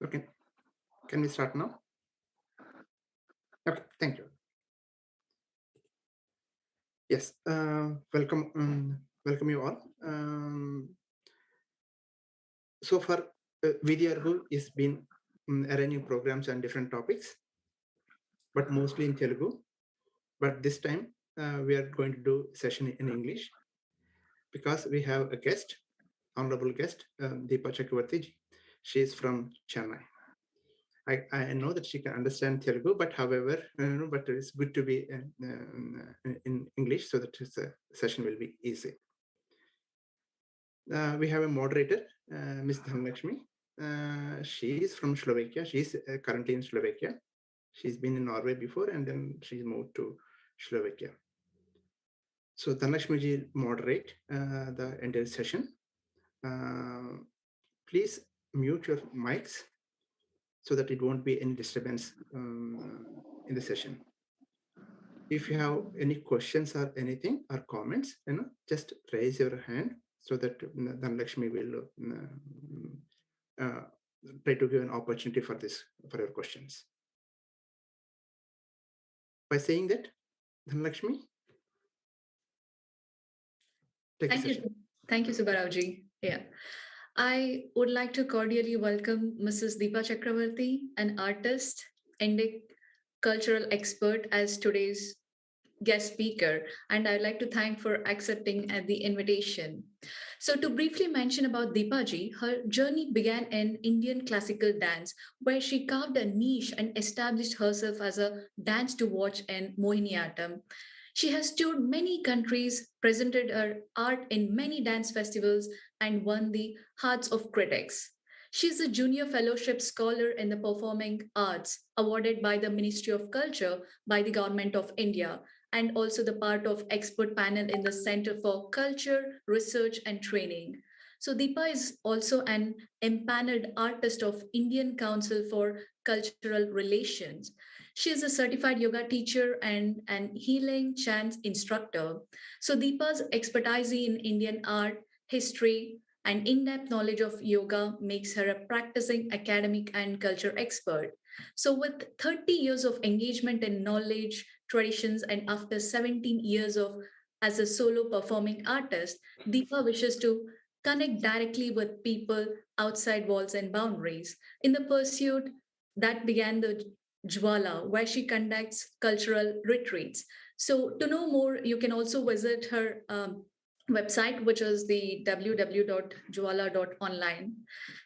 Okay, can we start now? Okay, thank you. Yes, welcome you all. So far, Veedhi Arugu has been arranging programs on different topics, but mostly in Telugu. But this time, we are going to do session in English because we have a guest, honorable guest, Deepa Chakravarti. She is from Chennai. I know that she can understand Telugu, but however, but it's good to be in English so that the session will be easy. We have a moderator, Ms. Dhanlakshmi. She is from Slovakia. She is currently in Slovakia. She's been in Norway before, and then she moved to Slovakia. So Dhanlakshmi ji moderate the entire session. Please mute your mics so that it won't be any disturbance in the session. If you have any questions or anything or comments, just raise your hand so that Dhanlakshmi will try to give an opportunity for your questions. By saying that, Dhanlakshmi, take the session. Thank you, Subbarao-ji. Yeah. I would like to cordially welcome Mrs. Deepa Chakravarti, an artist, Indic cultural expert, as today's guest speaker, and I'd like to thank for accepting the invitation. So to briefly mention about Deepa-ji, her journey began in Indian classical dance, where she carved a niche and established herself as a dance to watch in Mohiniyattam. She has toured many countries, presented her art in many dance festivals, and won the hearts of critics. She is a junior fellowship scholar in the performing arts, awarded by the Ministry of Culture by the Government of India, and also the part of expert panel in the Center for Culture, Research and Training. So Deepa is also an empaneled artist of Indian Council for Cultural Relations. She is a certified yoga teacher and an healing chant instructor. So Deepa's expertise in Indian art, history, and in-depth knowledge of yoga makes her a practicing academic and culture expert. So with 30 years of engagement in knowledge, traditions, and after 17 years of as a solo performing artist, Deepa wishes to connect directly with people outside walls and boundaries. In the pursuit that began the Jwala, where she conducts cultural retreats. So to know more, you can also visit her website, which is the www.jwala.online.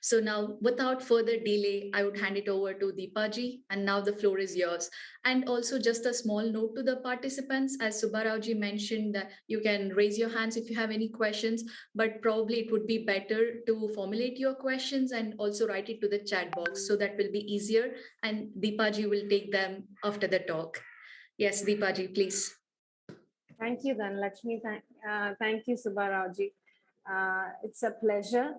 So now, without further delay, I would hand it over to Deepaji, and now the floor is yours. And also, just a small note to the participants, as Subbarao-ji mentioned, that you can raise your hands if you have any questions, but probably it would be better to formulate your questions and also write it to the chat box, so that will be easier, and Deepaji will take them after the talk. Yes, Deepaji, please. Thank you, Dhanlakshmi. Thank you, Subbarao-ji. It's a pleasure.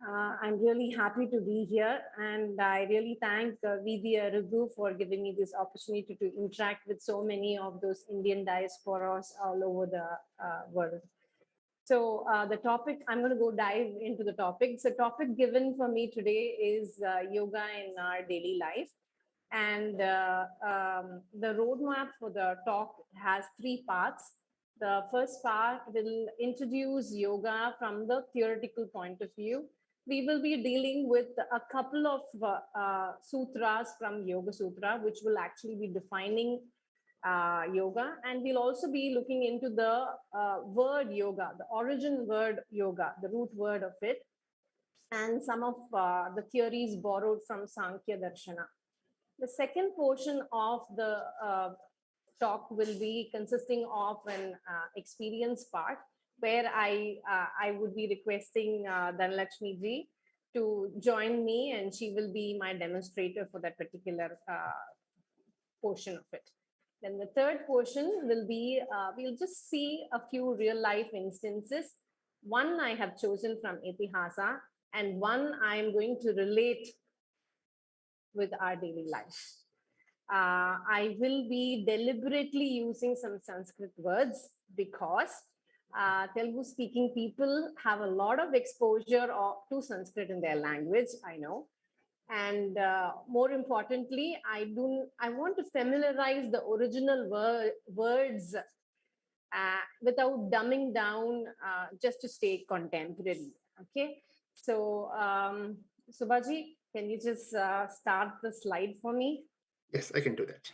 I'm really happy to be here, and I really thank Veedhi Arugu for giving me this opportunity to interact with so many of those Indian diasporas all over the world. So the topic, I'm going to go dive into the topic. So topic given for me today is yoga in our daily life. And the roadmap for the talk has 3 parts. The first part will introduce yoga from the theoretical point of view. We will be dealing with a couple of sutras from Yoga Sutra, which will actually be defining yoga. And we'll also be looking into the word yoga, the origin word yoga, the root word of it, and some of the theories borrowed from Sankhya Darshana. The second portion of the talk will be consisting of an experience part, where I would be requesting Dhanlakshmi ji to join me, and she will be my demonstrator for that particular portion of it. Then the third portion will be, we'll just see a few real life instances. One I have chosen from Itihasa, and one I am going to relate with our daily life. I will be deliberately using some Sanskrit words because Telugu speaking people have a lot of exposure to Sanskrit in their language, I know. And more importantly, I want to familiarize the original words without dumbing down just to stay contemporary. Okay, so Subhaji, can you just start the slide for me? Yes, I can do that.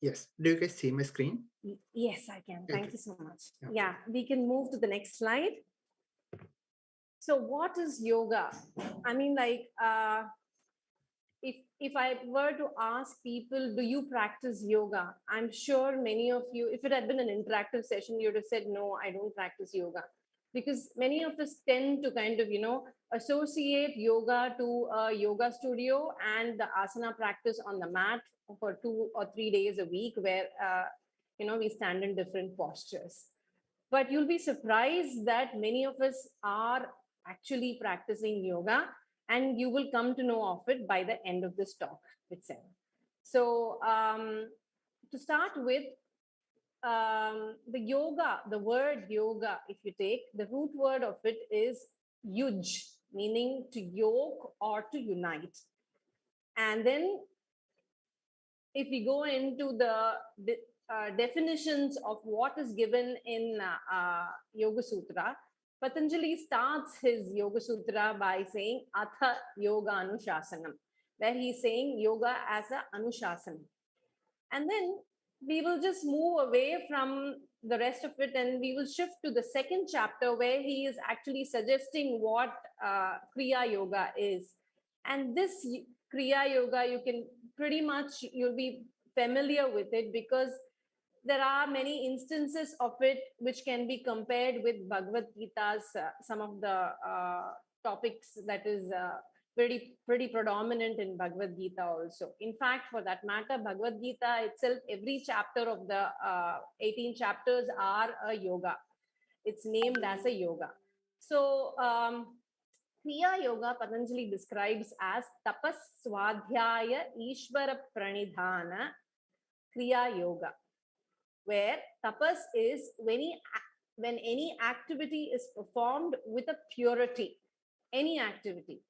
Yes. Do you guys see my screen? Yes, I can. Thank Okay. you so much. Yeah. Yeah, we can move to the next slide. So what is yoga? I mean, like, if I were to ask people, do you practice yoga? I'm sure many of you, if it had been an interactive session, you would have said, no, I don't practice yoga. Because many of us tend to kind of, associate yoga to a yoga studio and the asana practice on the mat for 2 or 3 days a week, where, we stand in different postures. But you'll be surprised that many of us are actually practicing yoga, and you will come to know of it by the end of this talk itself. So, to start with, the word yoga, if you take the root word of it, is yuj, meaning to yoke or to unite. And then if we go into the definitions of what is given in Yoga Sutra, Patanjali starts his Yoga Sutra by saying Atha Yoga Anushasanam, where he's saying yoga as a Anushasanam. And then we will just move away from the rest of it, and we will shift to the second chapter, where he is actually suggesting what Kriya Yoga is. And this Kriya Yoga, you can pretty much, you'll be familiar with it, because there are many instances of it which can be compared with Bhagavad Gita's some of the topics that is pretty predominant in Bhagavad Gita also. In fact, for that matter, Bhagavad Gita itself, every chapter of the 18 chapters are a yoga. It's named as a yoga. So, Kriya Yoga, Patanjali describes as Tapas Swadhyaya Ishvara Pranidhana Kriya Yoga, where tapas is when any activity is performed with a purity. Any activity.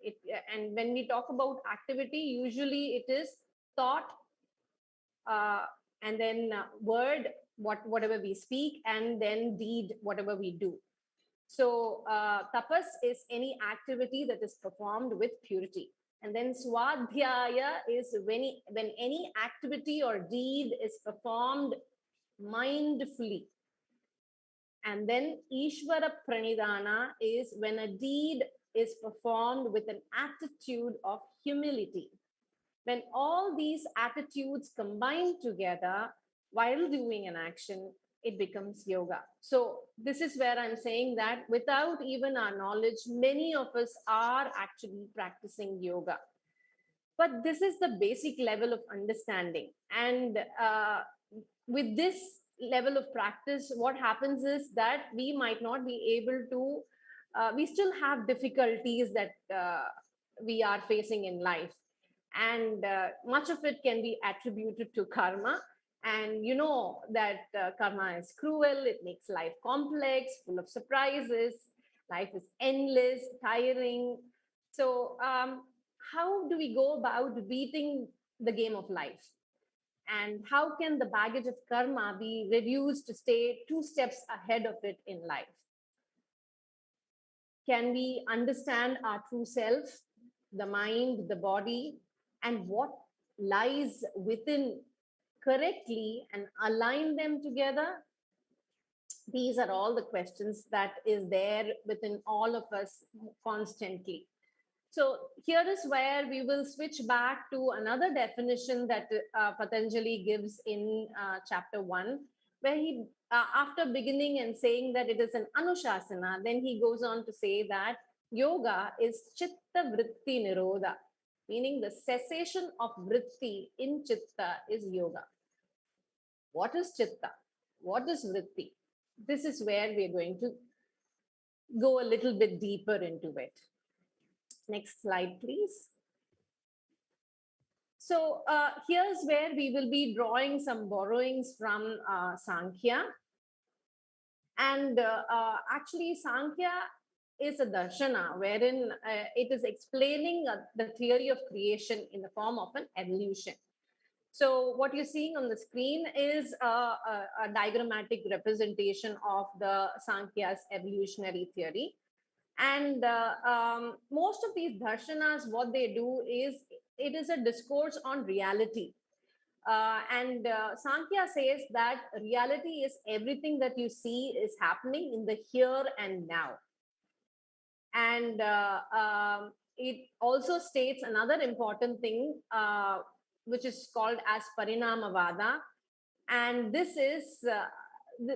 And when we talk about activity, usually it is thought, and then word, whatever we speak, and then deed, whatever we do. So tapas is any activity that is performed with purity. And then swadhyaya is when any activity or deed is performed mindfully. And then Ishvara Pranidhana is when a deed is performed with an attitude of humility. When all these attitudes combine together while doing an action, it becomes yoga. So this is where I'm saying that without even our knowledge, many of us are actually practicing yoga. But this is the basic level of understanding. And with this level of practice, what happens is that we might not be able to, we still have difficulties that we are facing in life. And much of it can be attributed to karma. And you know that karma is cruel, it makes life complex, full of surprises, life is endless, tiring. So, how do we go about beating the game of life? And how can the baggage of karma be reduced to stay 2 steps ahead of it in life? Can we understand our true self, the mind, the body, and what lies within correctly and align them together? These are all the questions that is there within all of us constantly. So here is where we will switch back to another definition that Patanjali gives in chapter 1, where he, after beginning and saying that it is an anushasana, then he goes on to say that yoga is chitta vritti nirodha, meaning the cessation of vritti in chitta is yoga. What is chitta? What is vritti? this is where we're going to go a little bit deeper into it. Next slide, please. So here's where we will be drawing some borrowings from Sankhya. And actually, Sankhya is a darshana wherein it is explaining the theory of creation in the form of an evolution. So what you're seeing on the screen is a diagrammatic representation of the Sankhya's evolutionary theory. And most of these darshanas, what they do is, it is a discourse on reality. And Sankhya says that reality is everything that you see is happening in the here and now. And it also states another important thing, which is called as Parinamavada. And this is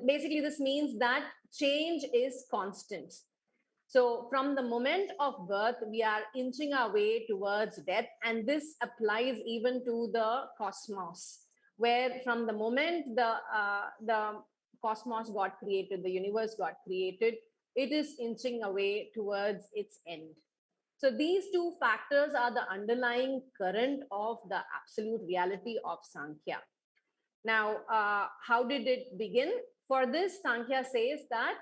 basically, this means that change is constant. So from the moment of birth, we are inching our way towards death. And this applies even to the cosmos, where from the moment the cosmos got created, the universe got created, it is inching away towards its end. So these two factors are the underlying current of the absolute reality of Sankhya. Now, how did it begin? For this, Sankhya says that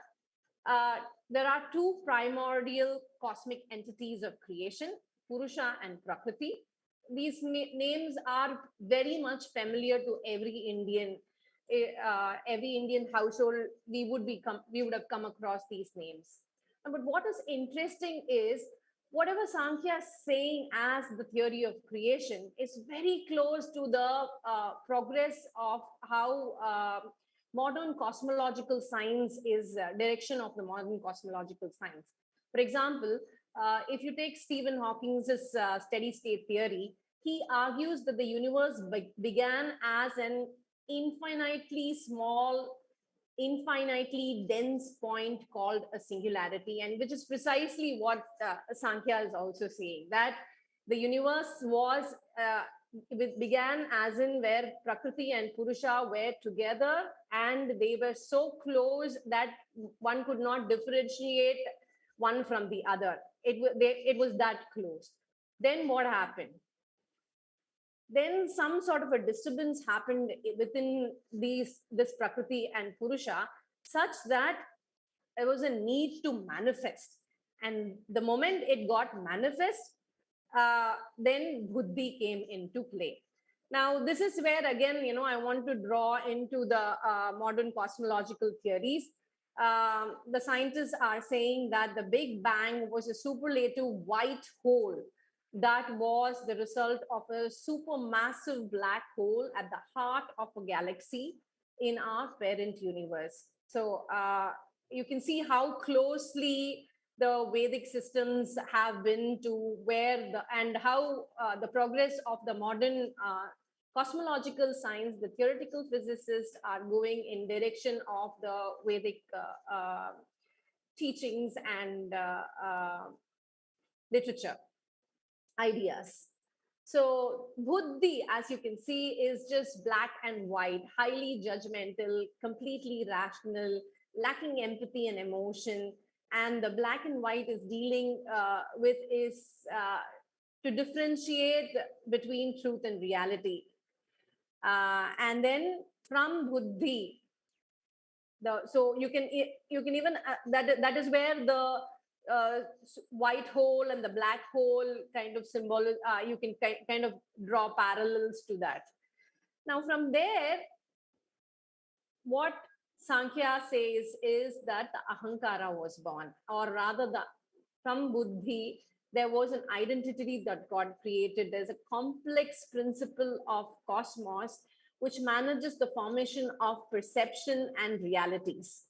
there are two primordial cosmic entities of creation, Purusha and Prakriti. These names are very much familiar to every Indian household. We would have come across these names. But what is interesting is, whatever Sankhya is saying as the theory of creation is very close to the progress of how modern cosmological science is, direction of the modern cosmological science. For example, if you take Stephen Hawking's steady state theory, he argues that the universe began as an infinitely small, infinitely dense point called a singularity, and which is precisely what Sankhya is also saying, that the universe was began as in where Prakriti and Purusha were together, and they were so close that one could not differentiate one from the other. It was that close. Then what happened? Then some sort of a disturbance happened within this Prakriti and Purusha, such that there was a need to manifest. And the moment it got manifest, then Buddhi came into play. Now, this is where, again, I want to draw into the modern cosmological theories. The scientists are saying that the Big Bang was a superlative white hole that was the result of a supermassive black hole at the heart of a galaxy in our parent universe. So you can see how closely the Vedic systems have been to where and how the progress of the modern cosmological science, the theoretical physicists are going in direction of the Vedic teachings and literature, ideas. So Buddhi, as you can see, is just black and white, highly judgmental, completely rational, lacking empathy and emotion. And the black and white is dealing with is to differentiate between truth and reality. And then from Buddhi, so you can even that is where the white hole and the black hole kind of symbol, you can kind of draw parallels to that. Now from there, what Sankhya says is that the Ahankara was born, or rather from Buddhi, there was an identity that got created. There's a complex principle of cosmos which manages the formation of perception and realities.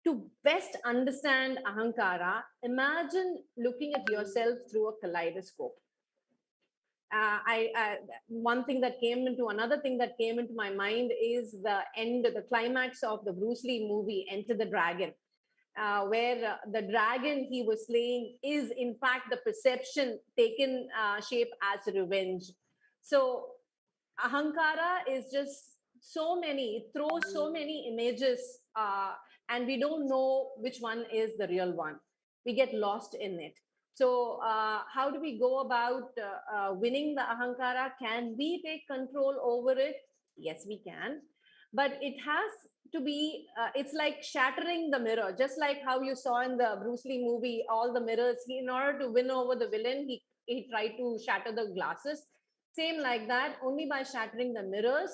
To best understand Ahankara, imagine looking at yourself through a kaleidoscope. Another thing that came into my mind is the climax of the Bruce Lee movie, Enter the Dragon, where the dragon he was slaying is in fact the perception taken shape as revenge. So Ahankara is just so many, it throws so many images, and we don't know which one is the real one. We get lost in it. So how do we go about winning the ahankara? Can we take control over it? Yes, we can. But it has to be, it's like shattering the mirror, just like how you saw in the Bruce Lee movie, all the mirrors. In order to win over the villain, he tried to shatter the glasses. Same like that, only by shattering the mirrors,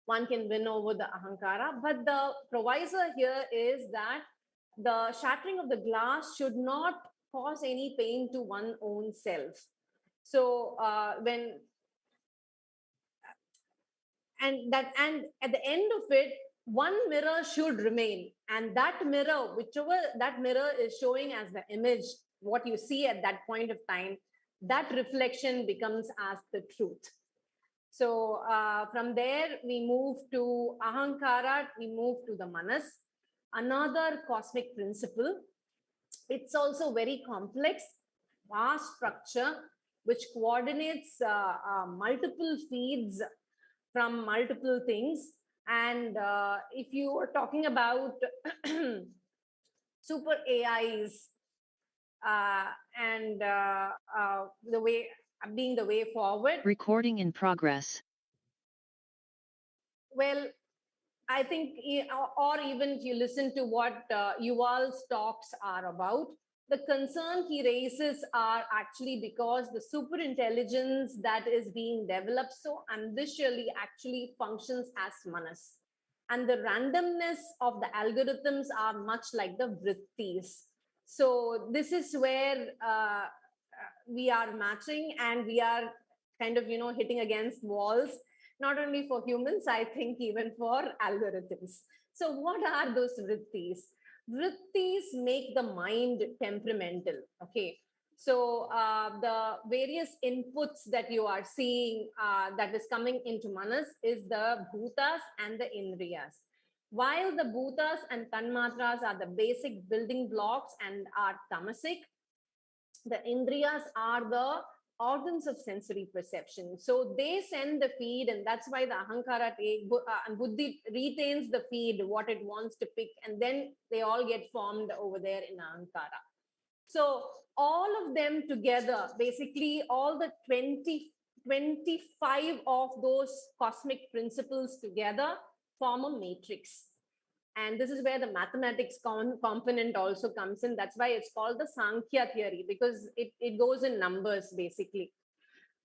one can win over the ahankara. But the provisor here is that the shattering of the glass should not cause any pain to one's own self. So and at the end of it, one mirror should remain, and that mirror, whichever that mirror is showing as the image, what you see at that point of time, that reflection becomes as the truth. So from there, we move to ahankara, we move to the manas, another cosmic principle. It's also very complex, vast structure, which coordinates multiple feeds from multiple things. And if you are talking about super AIs and the way being the way forward. Recording in progress. Well, I think, or even if you listen to what Yuval's talks are about, the concern he raises are actually because the super intelligence that is being developed so ambitiously actually functions as manas. And the randomness of the algorithms are much like the vrittis. So this is where we are matching, and we are kind of, hitting against walls, not only for humans, I think even for algorithms. So what are those vrittis? Vrittis make the mind temperamental, okay? So the various inputs that you are seeing that is coming into manas is the bhutas and the indriyas. While the bhutas and tanmatras are the basic building blocks and are tamasic, the indriyas are the organs of sensory perception. So they send the feed, and that's why the ahankara and buddhi retains the feed, what it wants to pick, and then they all get formed over there in ahankara. So all of them together, basically all the 25 of those cosmic principles together form a matrix. And this is where the mathematics component also comes in. That's why it's called the Sankhya theory, because it goes in numbers, basically.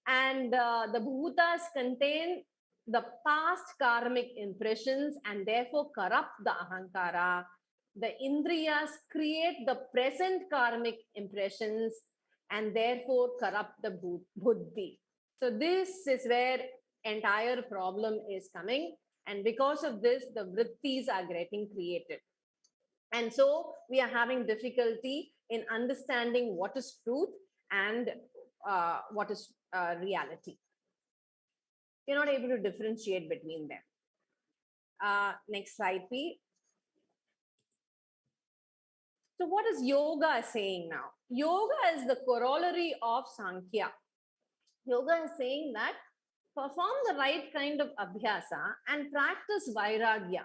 And the bhutas contain the past karmic impressions and therefore corrupt the ahankara. The indriyas create the present karmic impressions and therefore corrupt the buddhi. So this is where entire problem is coming. And because of this, the vrittis are getting created. And so we are having difficulty in understanding what is truth and what is reality. You're not able to differentiate between them. Next slide, please. So what is yoga saying now? Yoga is the corollary of Sankhya. Yoga is saying that perform the right kind of abhyasa and practice vairagya.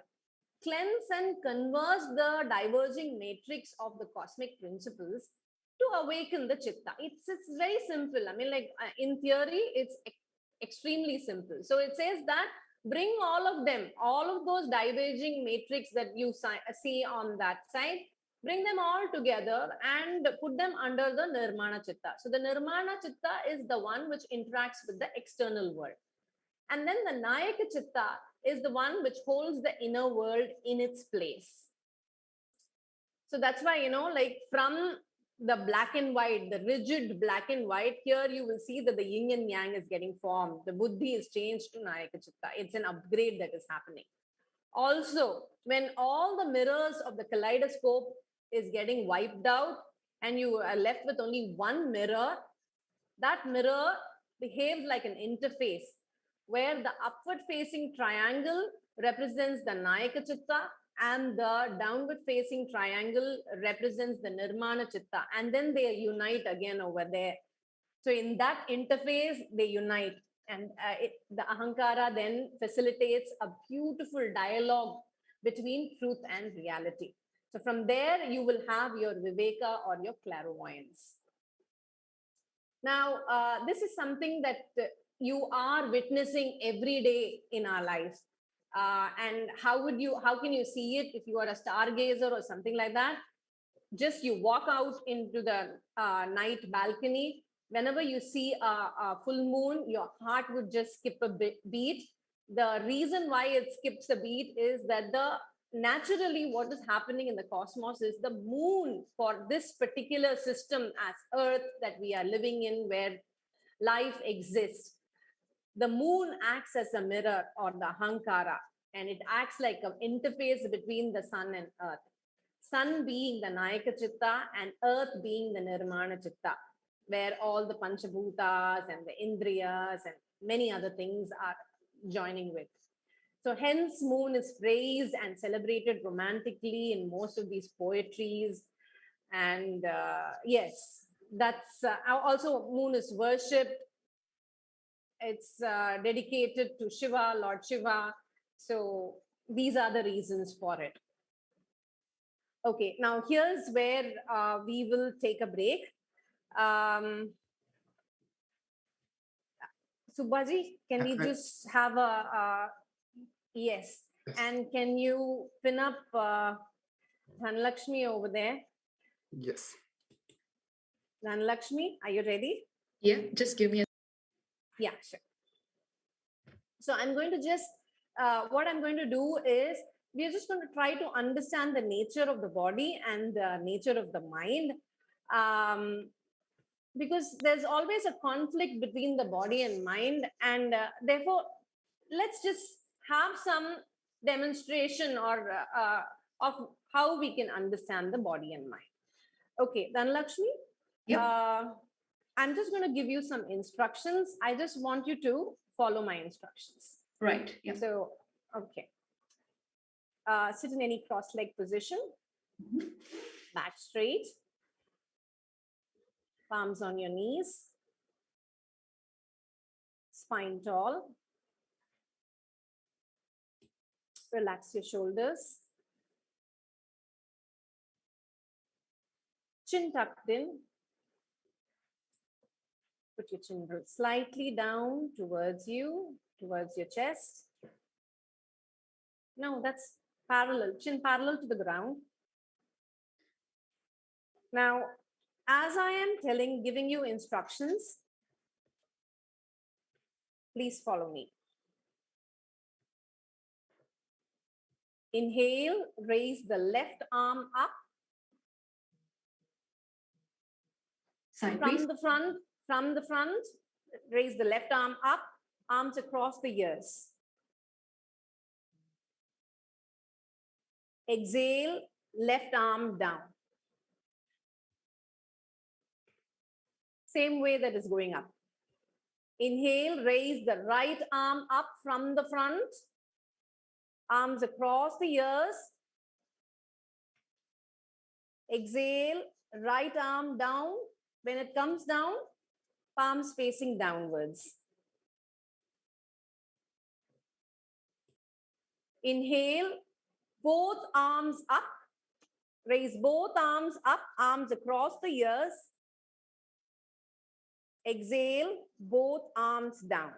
Cleanse and converse the diverging matrix of the cosmic principles to awaken the chitta. It's very simple. I mean, like in theory, it's extremely simple. So it says that bring all of them, all of those diverging matrix that you see on that side, bring them all together and put them under the nirmana chitta. So the nirmana chitta is the one which interacts with the external world. And then the nayaka chitta is the one which holds the inner world in its place. So that's why, like from the black and white, the rigid black and white, here you will see that the yin and yang is getting formed. The buddhi is changed to nayaka chitta. It's an upgrade that is happening. Also, when all the mirrors of the kaleidoscope is getting wiped out and you are left with only one mirror, that mirror behaves like an interface where the upward facing triangle represents the nayaka chitta and the downward facing triangle represents the nirmana chitta, and then they unite again over there. So in that interface, they unite. And the ahankara then facilitates a beautiful dialogue between truth and reality. So from there, you will have your viveka or your clairvoyance. Now, this is something that you are witnessing every day in our lives. And how can you see it if you are a stargazer or something like that? Just you walk out into the night balcony. Whenever you see a full moon, your heart would just skip a beat. The reason why it skips a beat is that naturally what is happening in the cosmos is the moon for this particular system as Earth that we are living in, where life exists. The moon acts as a mirror or the ahankara, and it acts like an interface between the sun and Earth. Sun being the Nayaka Chitta and Earth being the Nirmana Chitta, where all the Panchabhutas and the Indriyas and many other things are joining with. So hence moon is praised and celebrated romantically in most of these poetries. And yes, that's also moon is worshipped. It's dedicated to Shiva, Lord Shiva. So these are the reasons for it. Okay, now here's where we will take a break. Subhaji, can we just have yes. And can you pin up Dhanlakshmi over there? Yes. Dhanlakshmi, are you ready? Yeah, just give me a... Yeah, sure. So I'm going to just, what I'm going to do is, we're just going to try to understand the nature of the body and the nature of the mind. Because there's always a conflict between the body and mind. And therefore, let's just have some demonstration or of how we can understand the body and mind. Okay, Dhanlakshmi, I'm just going to give you some instructions. I just want you to follow my instructions. Right. Yeah. So, okay. Sit in any cross-leg position. Mm-hmm. Back straight. Palms on your knees. Spine tall. Relax your shoulders. Chin tucked in. Put your chin slightly down towards you, towards your chest. No, that's parallel, chin parallel to the ground. Now, as I am giving you instructions, please follow me. Inhale, raise the left arm up. Side, from the front, raise the left arm up, arms across the ears. Exhale, left arm down. Same way that is going up. Inhale, raise the right arm up from the front, arms across the ears. Exhale, right arm down. When it comes down, palms facing downwards. Inhale, both arms up. Raise both arms up, arms across the ears. Exhale, both arms down.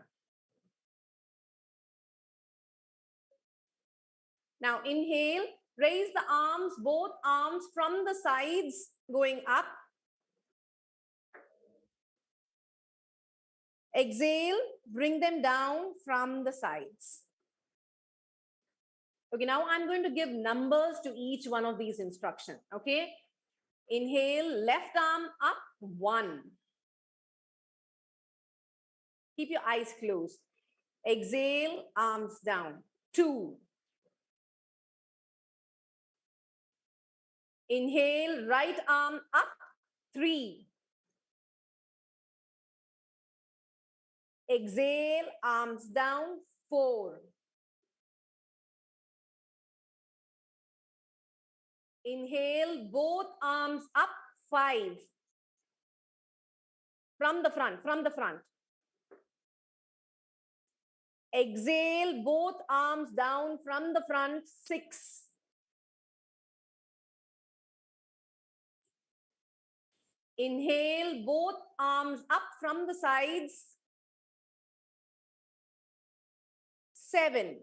Now inhale, raise the arms, both arms from the sides going up. Exhale, bring them down from the sides. Okay, now I'm going to give numbers to each one of these instructions, okay? Inhale, left arm up, 1. Keep your eyes closed. Exhale, arms down, 2. Inhale, right arm up, 3. Exhale, arms down, 4. Inhale, both arms up, 5. From the front. Exhale, both arms down from the front, 6. Inhale, both arms up from the sides, 7.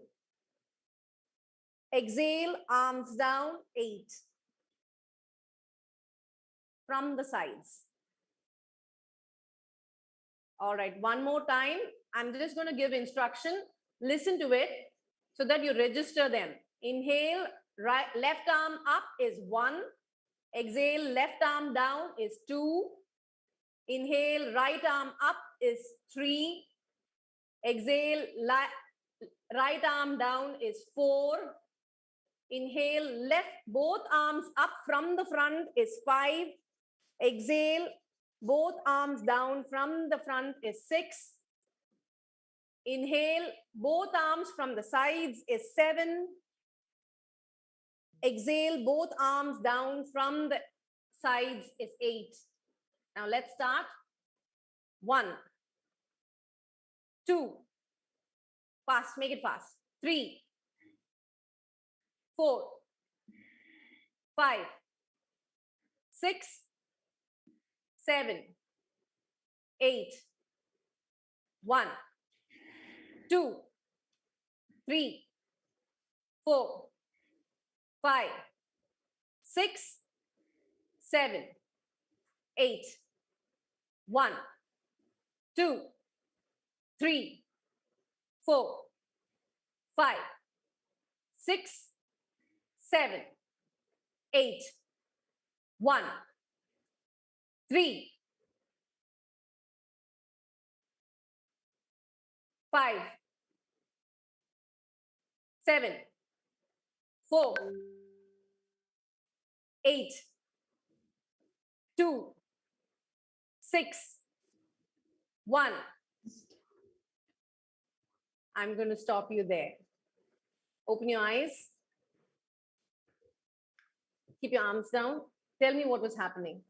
Exhale, arms down, 8. From the sides. All right, one more time. I'm just going to give instruction. Listen to it so that you register them. Inhale, right, left arm up is 1. Exhale, left arm down is 2. Inhale, right arm up is 3. Exhale, right arm down is 4. Inhale, both arms up from the front is 5. Exhale, both arms down from the front is 6. Inhale, both arms from the sides is 7. Exhale, both arms down from the sides is 8. Now let's start. 1, 2, fast, make it fast. 3, 4, 5, 6, 7, 8. 1, 2, 3, 4, 5, 6, 7, 8. 1, 2, 3, 4, 5, 6, 7, 8. 1, 3, 5, 7, 4, 8, 2, 6, 1. I'm going to stop you there. Open your eyes. Keep your arms down. Tell me what was happening.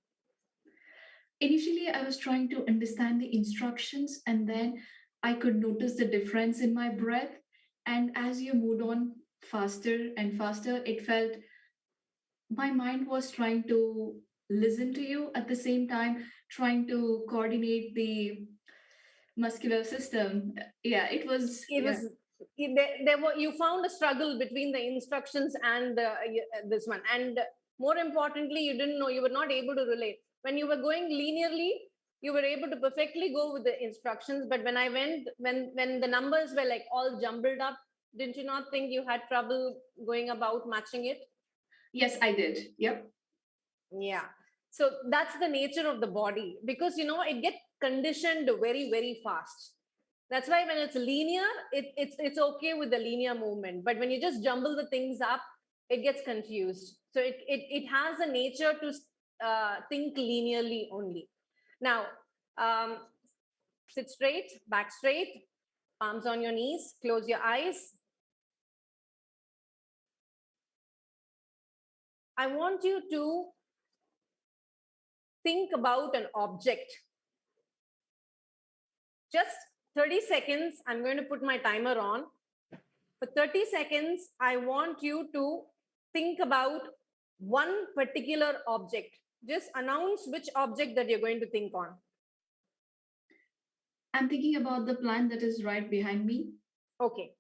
Initially, I was trying to understand the instructions, and then I could notice the difference in my breath. And as you moved on faster and faster, it felt my mind was trying to listen to you at the same time, trying to coordinate the muscular system. Yeah, it was. You found a struggle between the instructions and this one, and more importantly, you didn't know, you were not able to relate. When you were going linearly, you were able to perfectly go with the instructions, but when I went, when the numbers were like all jumbled up, didn't you not think you had trouble going about matching it? Yes, I did. Yep. Yeah. So that's the nature of the body, because it gets conditioned very, very fast. That's why when it's linear, it's okay with the linear movement. But when you just jumble the things up, it gets confused. So it has a nature to think linearly only. Now, sit straight, back straight, palms on your knees, close your eyes. I want you to think about an object. Just 30 seconds, I'm going to put my timer on. For 30 seconds, I want you to think about one particular object. Just announce which object that you're going to think on. I'm thinking about the plant that is right behind me. Okay.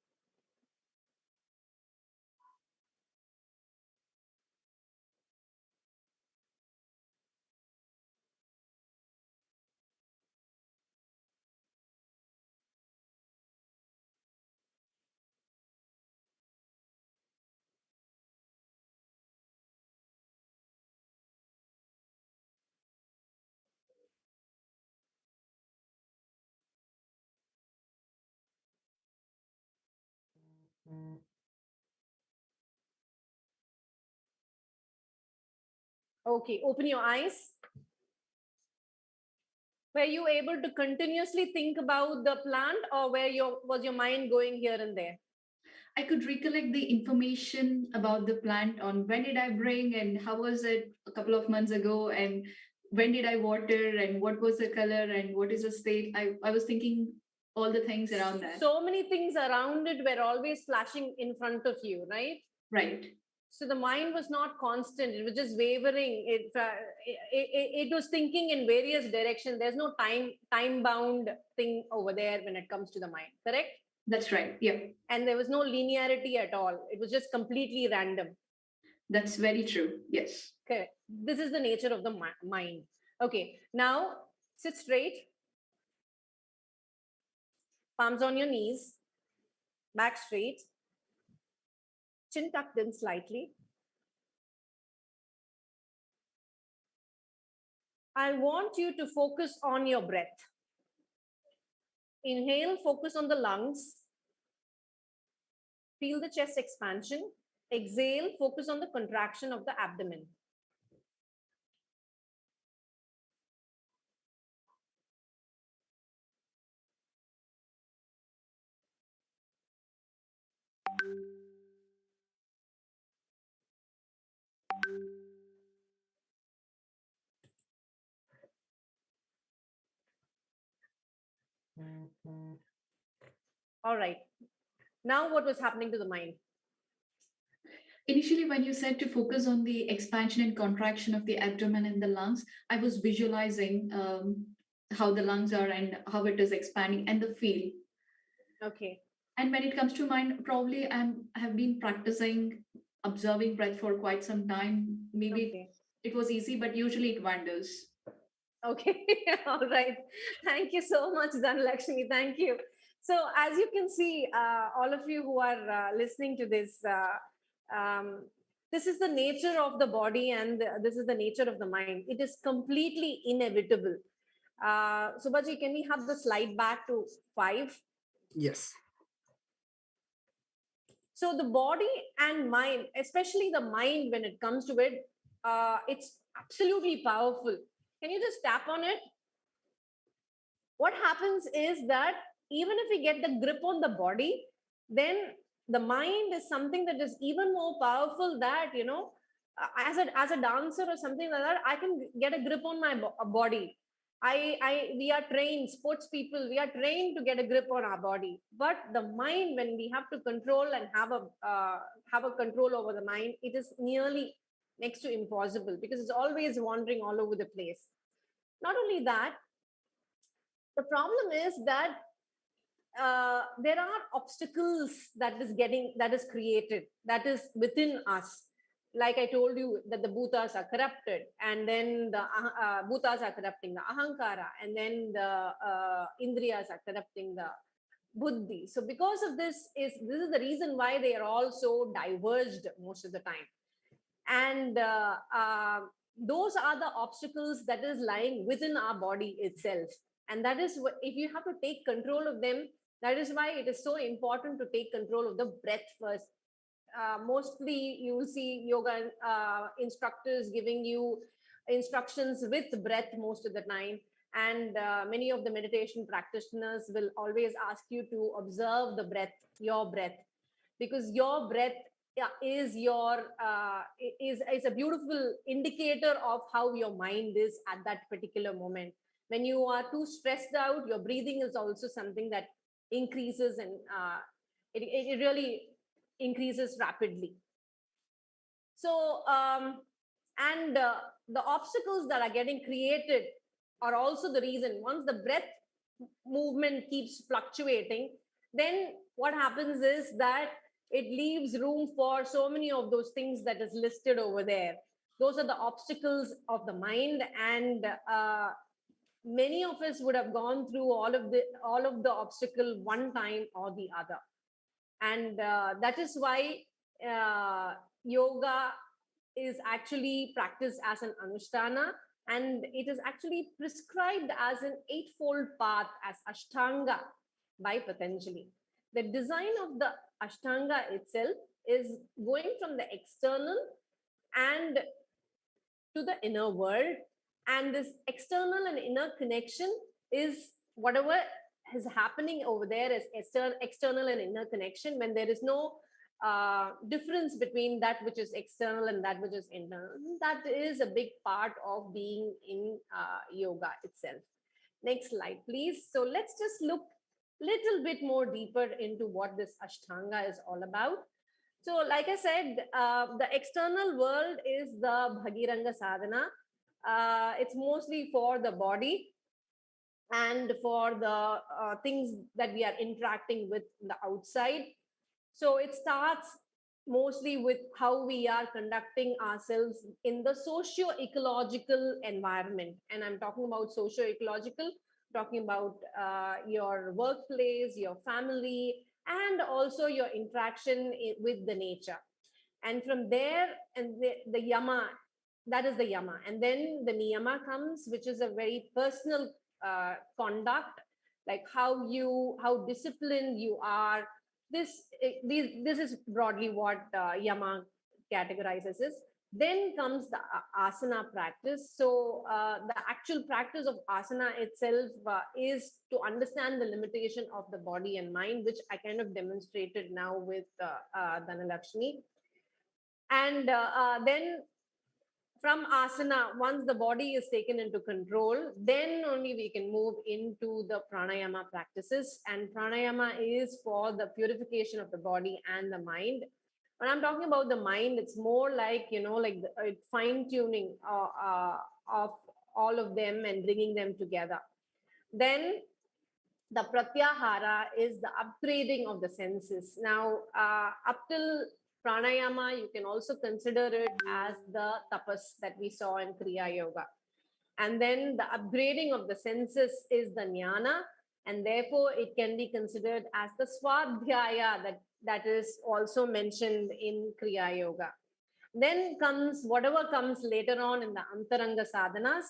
Okay, open your eyes. Were you able to continuously think about the plant, or was your mind going here and there? I could recollect the information about the plant on when did I bring and how was it a couple of months ago, and when did I water and what was the color and what is the state. I was thinking all the things around that. So many things around it were always flashing in front of you, right? Right. So the mind was not constant. It was just wavering. It was thinking in various directions. There's no time bound thing over there when it comes to the mind. Correct? That's right. Yeah. And there was no linearity at all. It was just completely random. That's very true. Yes. Correct. This is the nature of the mind. Okay. Now sit straight. Palms on your knees. Back straight. Chin tucked in slightly. I want you to focus on your breath. Inhale, focus on the lungs. Feel the chest expansion. Exhale, focus on the contraction of the abdomen. All right. Now what was happening to the mind? Initially, when you said to focus on the expansion and contraction of the abdomen and the lungs, I was visualizing how the lungs are and how it is expanding and the feel. Okay. And when it comes to mind, probably I have been practicing observing breath for quite some time. Maybe it was easy, but usually it wanders. Okay. All right. Thank you so much, Dhanalakshmi. Thank you. So as you can see, all of you who are listening to this, this is the nature of the body and this is the nature of the mind. It is completely inevitable. Subhaji, can we have the slide back to 5? Yes. So the body and mind, especially the mind when it comes to it, it's absolutely powerful. Can you just tap on it? What happens is that even if we get the grip on the body, then the mind is something that is even more powerful that, you know, as a dancer or something like that, I can get a grip on my body. We are trained sports people. We are trained to get a grip on our body, but the mind, when we have to control and have a control over the mind, it is nearly next to impossible because it's always wandering all over the place. Not only that, the problem is that there are obstacles that is created, that is within us. Like I told you that the bhutas are corrupted, and then the bhutas are corrupting the ahankara, and then the indriyas are corrupting the buddhi. So because of this is the reason why they are all so diverged most of the time. And those are the obstacles that is lying within our body itself. And that is what, if you have to take control of them, that is why it is so important to take control of the breath first. Mostly you will see yoga instructors giving you instructions with breath most of the time. And many of the meditation practitioners will always ask you to observe the breath, your breath, because your breath is a beautiful indicator of how your mind is at that particular moment. When you are too stressed out, your breathing is also something that increases, and it really increases rapidly. So the obstacles that are getting created are also the reason. Once the breath movement keeps fluctuating, then what happens is that it leaves room for so many of those things that is listed over there. Those are the obstacles of the mind, and many of us would have gone through all of the obstacle one time or the other. And that is why yoga is actually practiced as an anushtana, and it is actually prescribed as an eightfold path, as Ashtanga, by Patanjali. The design of the Ashtanga itself is going from the external and to the inner world. And this external and inner connection is whatever is happening over there is external and inner connection, when there is no difference between that which is external and that which is internal. That is a big part of being in yoga itself. Next slide, please. So let's just look little bit more deeper into what this Ashtanga is all about. So, like I said, the external world is the Bhagiranga Sadhana. It's mostly for the body and for the things that we are interacting with the outside. So it starts mostly with how we are conducting ourselves in the socio-ecological environment. And I'm talking about socio-ecological, talking about your workplace, your family, and also your interaction with the nature. And from there, and the yama, that is the yama. And then the niyama comes, which is a very personal conduct, like how disciplined you are. This is broadly what yama categorizes as. Then comes the asana practice. So the actual practice of asana itself is to understand the limitation of the body and mind, which I kind of demonstrated now with Dhanalakshmi. And then from asana, once the body is taken into control, then only we can move into the pranayama practices. And pranayama is for the purification of the body and the mind. When I'm talking about the mind, it's more like, like the fine tuning of all of them and bringing them together. Then the pratyahara is the upgrading of the senses. Now, up till pranayama, you can also consider it as the tapas that we saw in Kriya Yoga. And then the upgrading of the senses is the jnana, and therefore it can be considered as the swadhyaya that is also mentioned in Kriya Yoga. Then comes whatever comes later on in the antaranga sadhanas,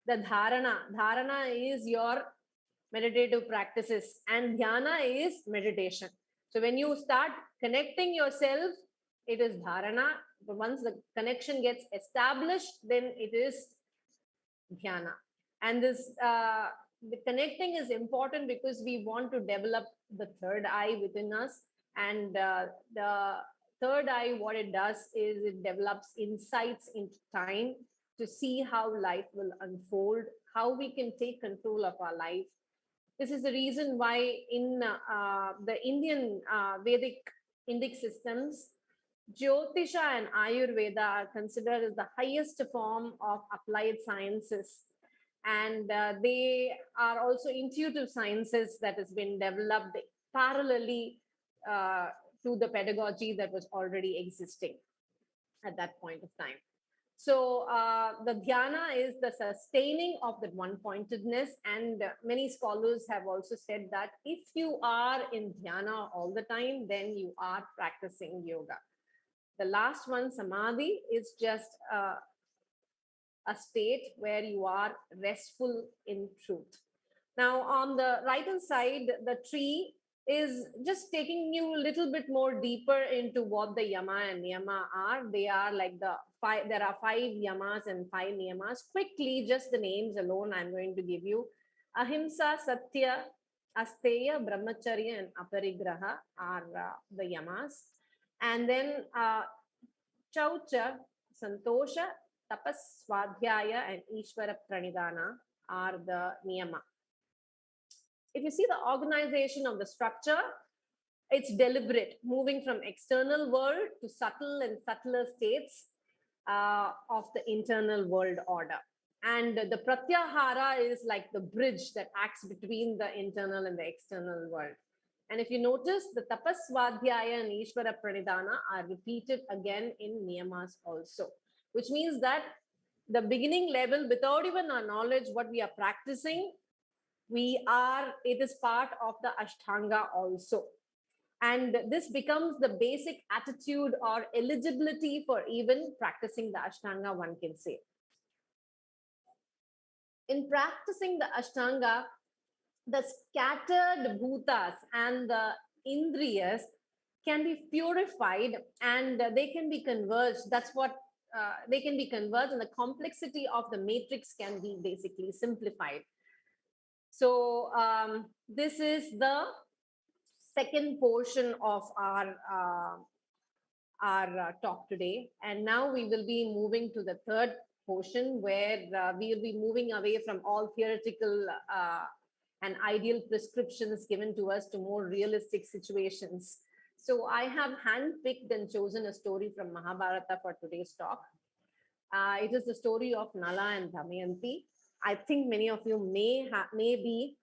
the dharana. Dharana is your meditative practices, and dhyana is meditation. So when you start connecting yourself, it is dharana. But once the connection gets established, then it is dhyana. And this the connecting is important because we want to develop the third eye within us. And the third eye, what it does is it develops insights into time to see how life will unfold, how we can take control of our life. This is the reason why in the Indian Vedic Indic systems, Jyotisha and Ayurveda are considered as the highest form of applied sciences. And they are also intuitive sciences that has been developed parallelly to the pedagogy that was already existing at that point of time. So the dhyana is the sustaining of that one-pointedness. And many scholars have also said that if you are in dhyana all the time, then you are practicing yoga. The last one, samadhi, is just a state where you are restful in truth. Now, on the right-hand side, the tree is just taking you a little bit more deeper into what the yama and niyama are. They are like there are 5 yamas and 5 niyamas. Quickly, just the names alone, I'm going to give you. Ahimsa, Satya, Asteya, Brahmacharya, and Aparigraha are the yamas. And then Chaucha, Santosha, Tapas, Swadhyaya, and Ishvara Pranidhana are the niyama. If you see the organization of the structure, it's deliberate, moving from external world to subtle and subtler states of the internal world order. And the pratyahara is like the bridge that acts between the internal and the external world. And if you notice, the tapas, svadhyaya, and ishvara pranidhana are repeated again in niyamas also, which means that the beginning level, without even our knowledge what we are practicing, it is part of the Ashtanga also. And this becomes the basic attitude or eligibility for even practicing the Ashtanga, one can say. In practicing the Ashtanga, the scattered bhutas and the indriyas can be purified and they can be converged. That's what they can be converged, and the complexity of the matrix can be basically simplified. So this is the second portion of our talk today. And now we will be moving to the third portion where we will be moving away from all theoretical and ideal prescriptions given to us to more realistic situations. So I have handpicked and chosen a story from Mahabharata for today's talk. It is the story of Nala and Damayanti. I think many of you may be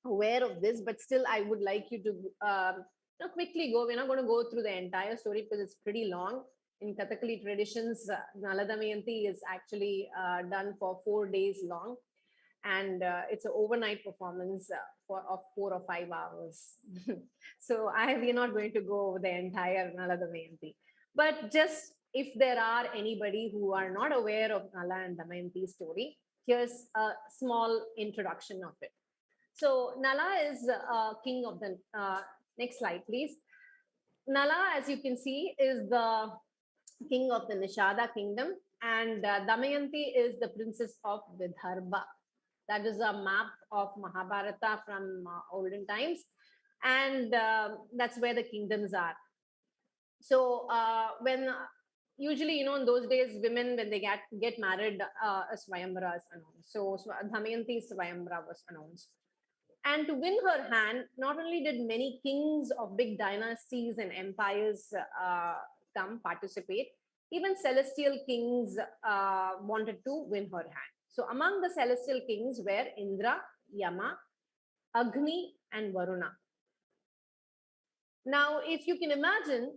aware of this, but still I would like you to quickly go. We're not going to go through the entire story because it's pretty long. In Kathakali traditions, Nala Damayanti is actually done for 4 days long, and it's an overnight performance of 4 or 5 hours. So we're not going to go over the entire Nala Damayanti, but just if there are anybody who are not aware of Nala and Damayanti story, here's a small introduction of it. So Nala is king of the, next slide please. Nala, as you can see, is the king of the Nishada kingdom, and Damayanti is the princess of Vidarbha. That is a map of Mahabharata from olden times, and that's where the kingdoms are. So when usually, in those days, women, when they get married, a Swayamvara is announced. So Damayanti's Swayamvara was announced. And to win her hand, not only did many kings of big dynasties and empires come participate, even celestial kings wanted to win her hand. So among the celestial kings were Indra, Yama, Agni, and Varuna. Now, if you can imagine,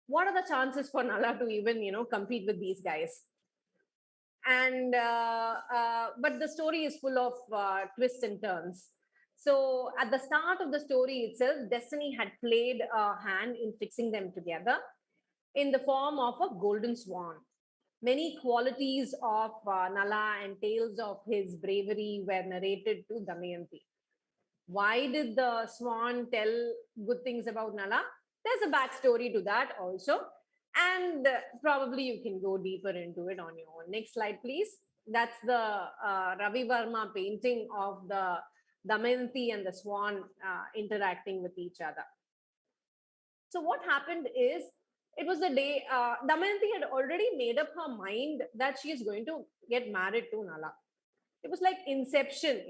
what are the chances for Nala to even, compete with these guys? And but the story is full of twists and turns. So at the start of the story itself, destiny had played a hand in fixing them together in the form of a golden swan. Many qualities of Nala and tales of his bravery were narrated to Damayanti. Why did the swan tell good things about Nala? There's a backstory to that also. And probably you can go deeper into it on your own. Next slide, please. That's the Ravi Varma painting of the Damayanti and the swan interacting with each other. So what happened is, it was the day Damayanti had already made up her mind that she is going to get married to Nala. It was like inception,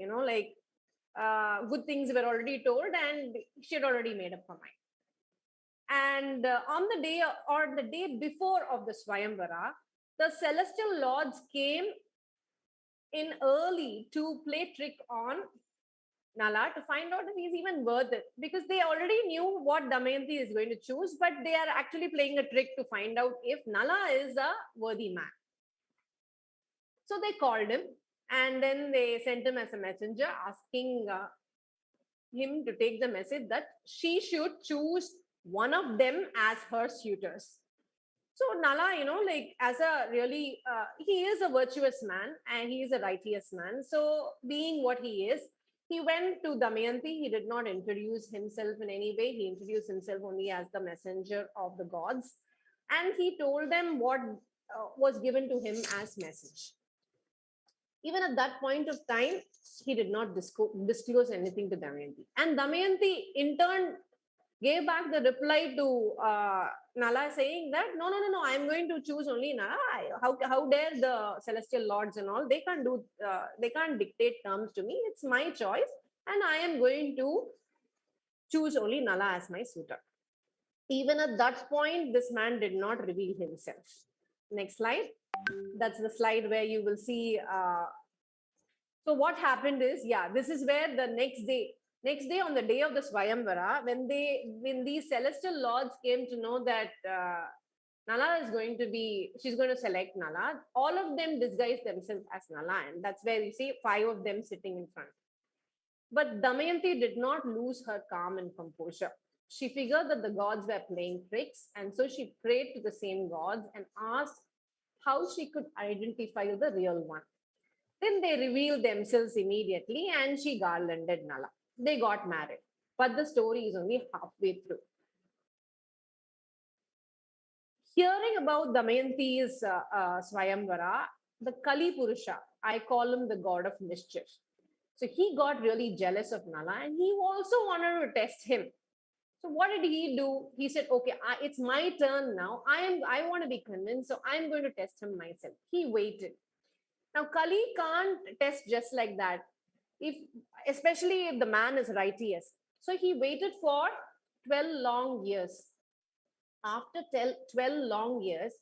good things were already told and she had already made up her mind. And on the day or the day before of the Swayamvara, the celestial lords came in early to play trick on Nala to find out if he's even worth it, because they already knew what Damayanti is going to choose, but they are actually playing a trick to find out if Nala is a worthy man. So they called him and then they sent him as a messenger asking him to take the message that she should choose one of them as her suitors. So Nala, as a really, he is a virtuous man and he is a righteous man. So being what he is, he went to Damayanti. He did not introduce himself in any way. He introduced himself only as the messenger of the gods. And he told them what was given to him as message. Even at that point of time, he did not disclose anything to Damayanti. And Damayanti, in turn, gave back the reply to Nala saying that, no, I'm going to choose only Nala. How dare the celestial lords and all, they can't dictate terms to me. It's my choice. And I am going to choose only Nala as my suitor. Even at that point, this man did not reveal himself. Next slide. That's the slide where you will see. So what happened is, this is where the next day on the day of the Swayamvara, when these celestial lords came to know that Nala is going to be, she's going to select Nala, all of them disguised themselves as Nala, and that's where we see 5 of them sitting in front. But Damayanti did not lose her calm and composure. She figured that the gods were playing tricks, and so she prayed to the same gods and asked how she could identify the real one. Then they revealed themselves immediately and she garlanded Nala. They got married. But the story is only halfway through. Hearing about Damayanti's Swayamvara, the Kali Purusha, I call him the god of mischief. So he got really jealous of Nala and he also wanted to test him. So what did he do? He said, okay, it's my turn now. I want to be convinced, so I'm going to test him myself. He waited. Now, Kali can't test just like that. especially if the man is righteous. So he waited for 12 long years. After 12 long years,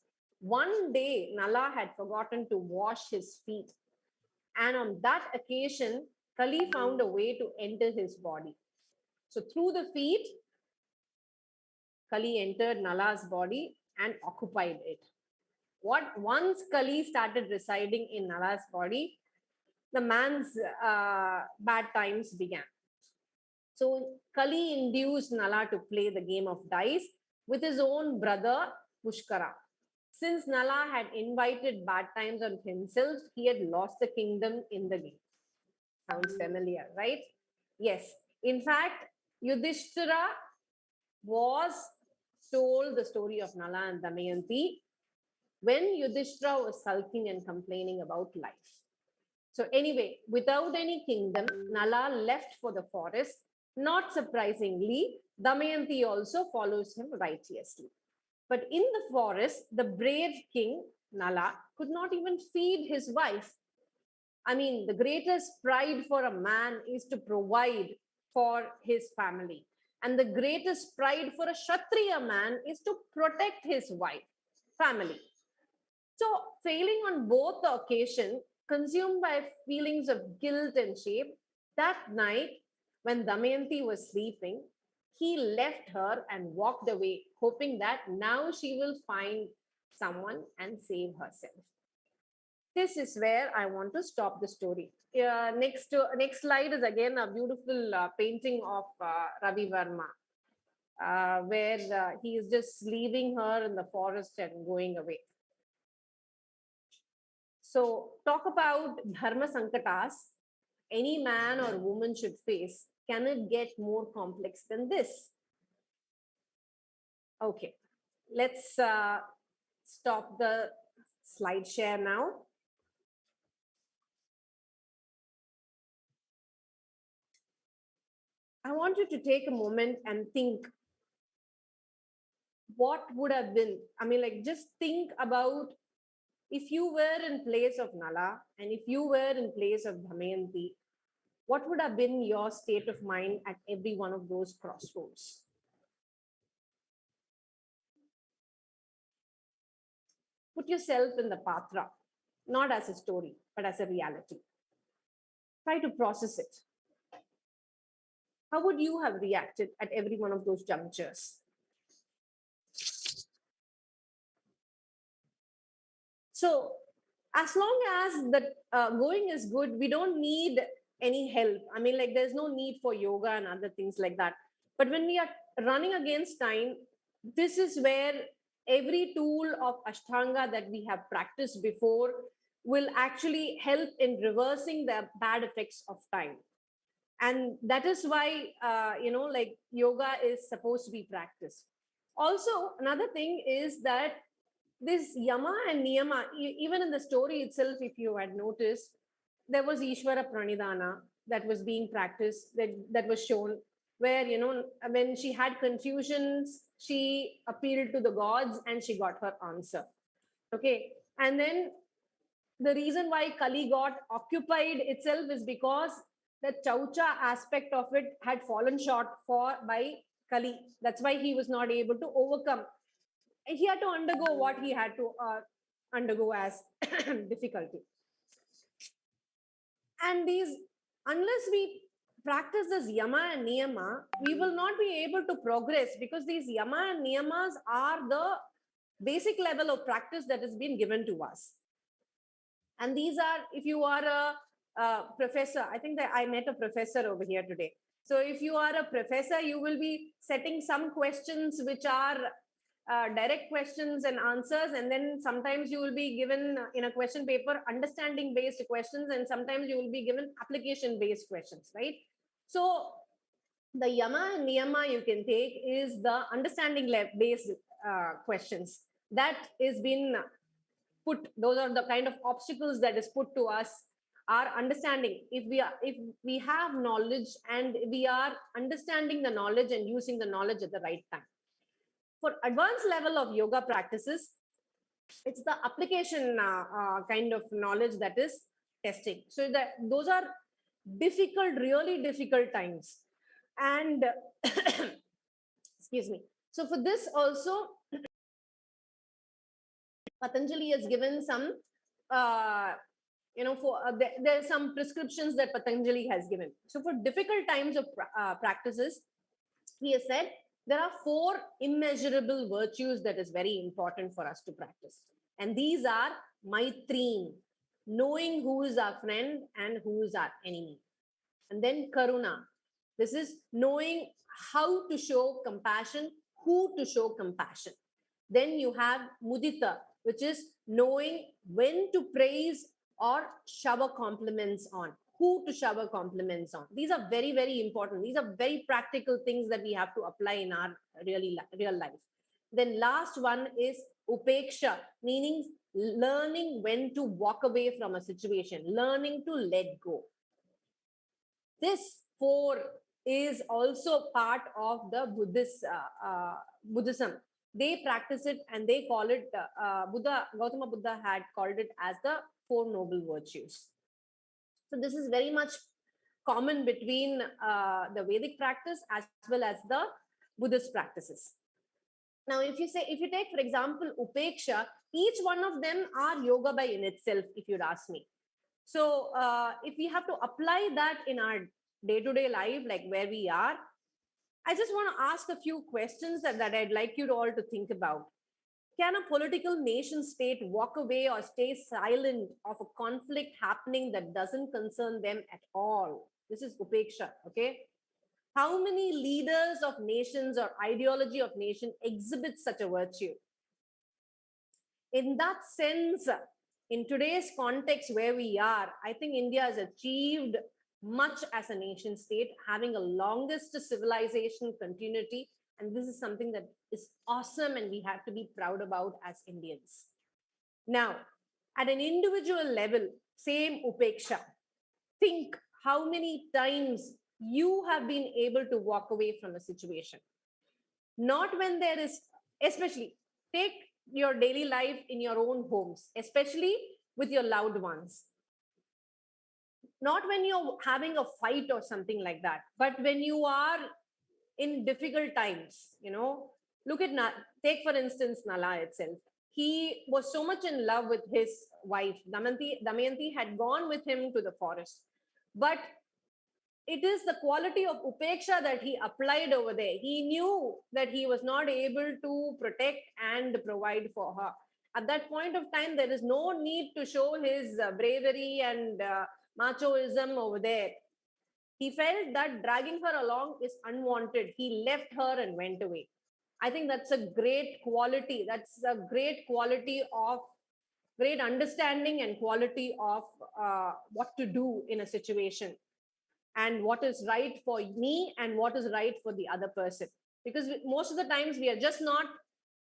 one day Nala had forgotten to wash his feet. And on that occasion, Kali found a way to enter his body. So through the feet, Kali entered Nala's body and occupied it. Once Kali started residing in Nala's body, the man's bad times began. So Kali induced Nala to play the game of dice with his own brother Pushkara. Since Nala had invited bad times on himself, he had lost the kingdom in the game. Sounds familiar, right? Yes. In fact, Yudhishthira was told the story of Nala and Damayanti when Yudhishthira was sulking and complaining about life. So anyway, without any kingdom, Nala left for the forest. Not surprisingly, Damayanti also follows him righteously. But in the forest, the brave king, Nala, could not even feed his wife. I mean, the greatest pride for a man is to provide for his family. And the greatest pride for a Kshatriya man is to protect his wife, family. So, failing on both the occasion, consumed by feelings of guilt and shame, that night when Damayanti was sleeping, he left her and walked away, hoping that now she will find someone and save herself. This is where I want to stop the story. Next slide is again a beautiful painting of Ravi Verma, where he is just leaving her in the forest and going away. So, talk about dharma sankatas any man or woman should face. Can it get more complex than this? Okay, let's stop the slide share now. I want you to take a moment and think what would have been. I mean, like, just think about if you were in place of Nala and if you were in place of Damayanti, what would have been your state of mind at every one of those crossroads? Put yourself in the patra, not as a story, but as a reality. Try to process it. How would you have reacted at every one of those junctures? So, as long as the going is good, we don't need any help. I mean, like, there's no need for yoga and other things like that. But when we are running against time, this is where every tool of Ashtanga that we have practiced before will actually help in reversing the bad effects of time. And that is why, like, yoga is supposed to be practiced. Also, another thing is that this yama and niyama, even in the story itself, if you had noticed, there was Ishvara Pranidhana that was being practiced, that was shown, where, when she had confusions, she appealed to the gods and she got her answer. Okay. And then the reason why Kali got occupied itself is because the Chaucha aspect of it had fallen short by Kali. That's why he was not able to overcome. He had to undergo what he had to undergo as difficulty. And unless we practice this yama and niyama, we will not be able to progress, because these yama and niyamas are the basic level of practice that has been given to us. And these are, if you are a professor, I think that I met a professor over here today. So if you are a professor, you will be setting some questions which are direct questions and answers, and then sometimes you will be given in a question paper understanding based questions, and sometimes you will be given application based questions, right? So the yama and niyama you can take is the understanding based questions that is been put. Those are the kind of obstacles that is put to us, our understanding. If we have knowledge and we are understanding the knowledge and using the knowledge at the right time. For advanced level of yoga practices, it's the application kind of knowledge that is testing. So those are difficult, really difficult times. And excuse me. So for this also, Patanjali has given some, there's some prescriptions that Patanjali has given. So for difficult times of practices, he has said there are 4 immeasurable virtues that is very important for us to practice. And these are Maitreen, knowing who is our friend and who is our enemy. And then Karuna, this is knowing how to show compassion, who to show compassion. Then you have Mudita, which is knowing when to praise or shower compliments on, who to shower compliments on. These are very, very important. These are very practical things that we have to apply in our real life. Then last one is Upeksha, meaning learning when to walk away from a situation, learning to let go. This 4 is also part of the Buddhism. They practice it and they call it, Gautama Buddha had called it as the 4 noble virtues. So this is very much common between the Vedic practice as well as the Buddhist practices. Now, if you take, for example, Upeksha, each one of them are yoga by in itself, if you'd ask me. So if we have to apply that in our day-to-day life, like where we are, I just want to ask a few questions that I'd like you all to think about. Can a political nation state walk away or stay silent of a conflict happening that doesn't concern them at all? This is Upeksha, okay? How many leaders of nations or ideology of nation exhibit such a virtue? In that sense, in today's context where we are, I think India has achieved much as a nation state, having a longest civilization continuity. And this is something that is awesome and we have to be proud about as Indians. Now, at an individual level, same Upeksha. Think how many times you have been able to walk away from a situation. Not when there is, especially take your daily life in your own homes, especially with your loved ones. Not when you're having a fight or something like that, but when you are in difficult times, look at, take for instance, Nala itself. He was so much in love with his wife. Damayanti had gone with him to the forest. But it is the quality of Upeksha that he applied over there. He knew that he was not able to protect and provide for her. At that point of time, there is no need to show his bravery and machoism over there. He felt that dragging her along is unwanted. He left her and went away. I think that's a great quality. That's a great quality of great understanding and quality of what to do in a situation and what is right for me and what is right for the other person. Because most of the times we are just not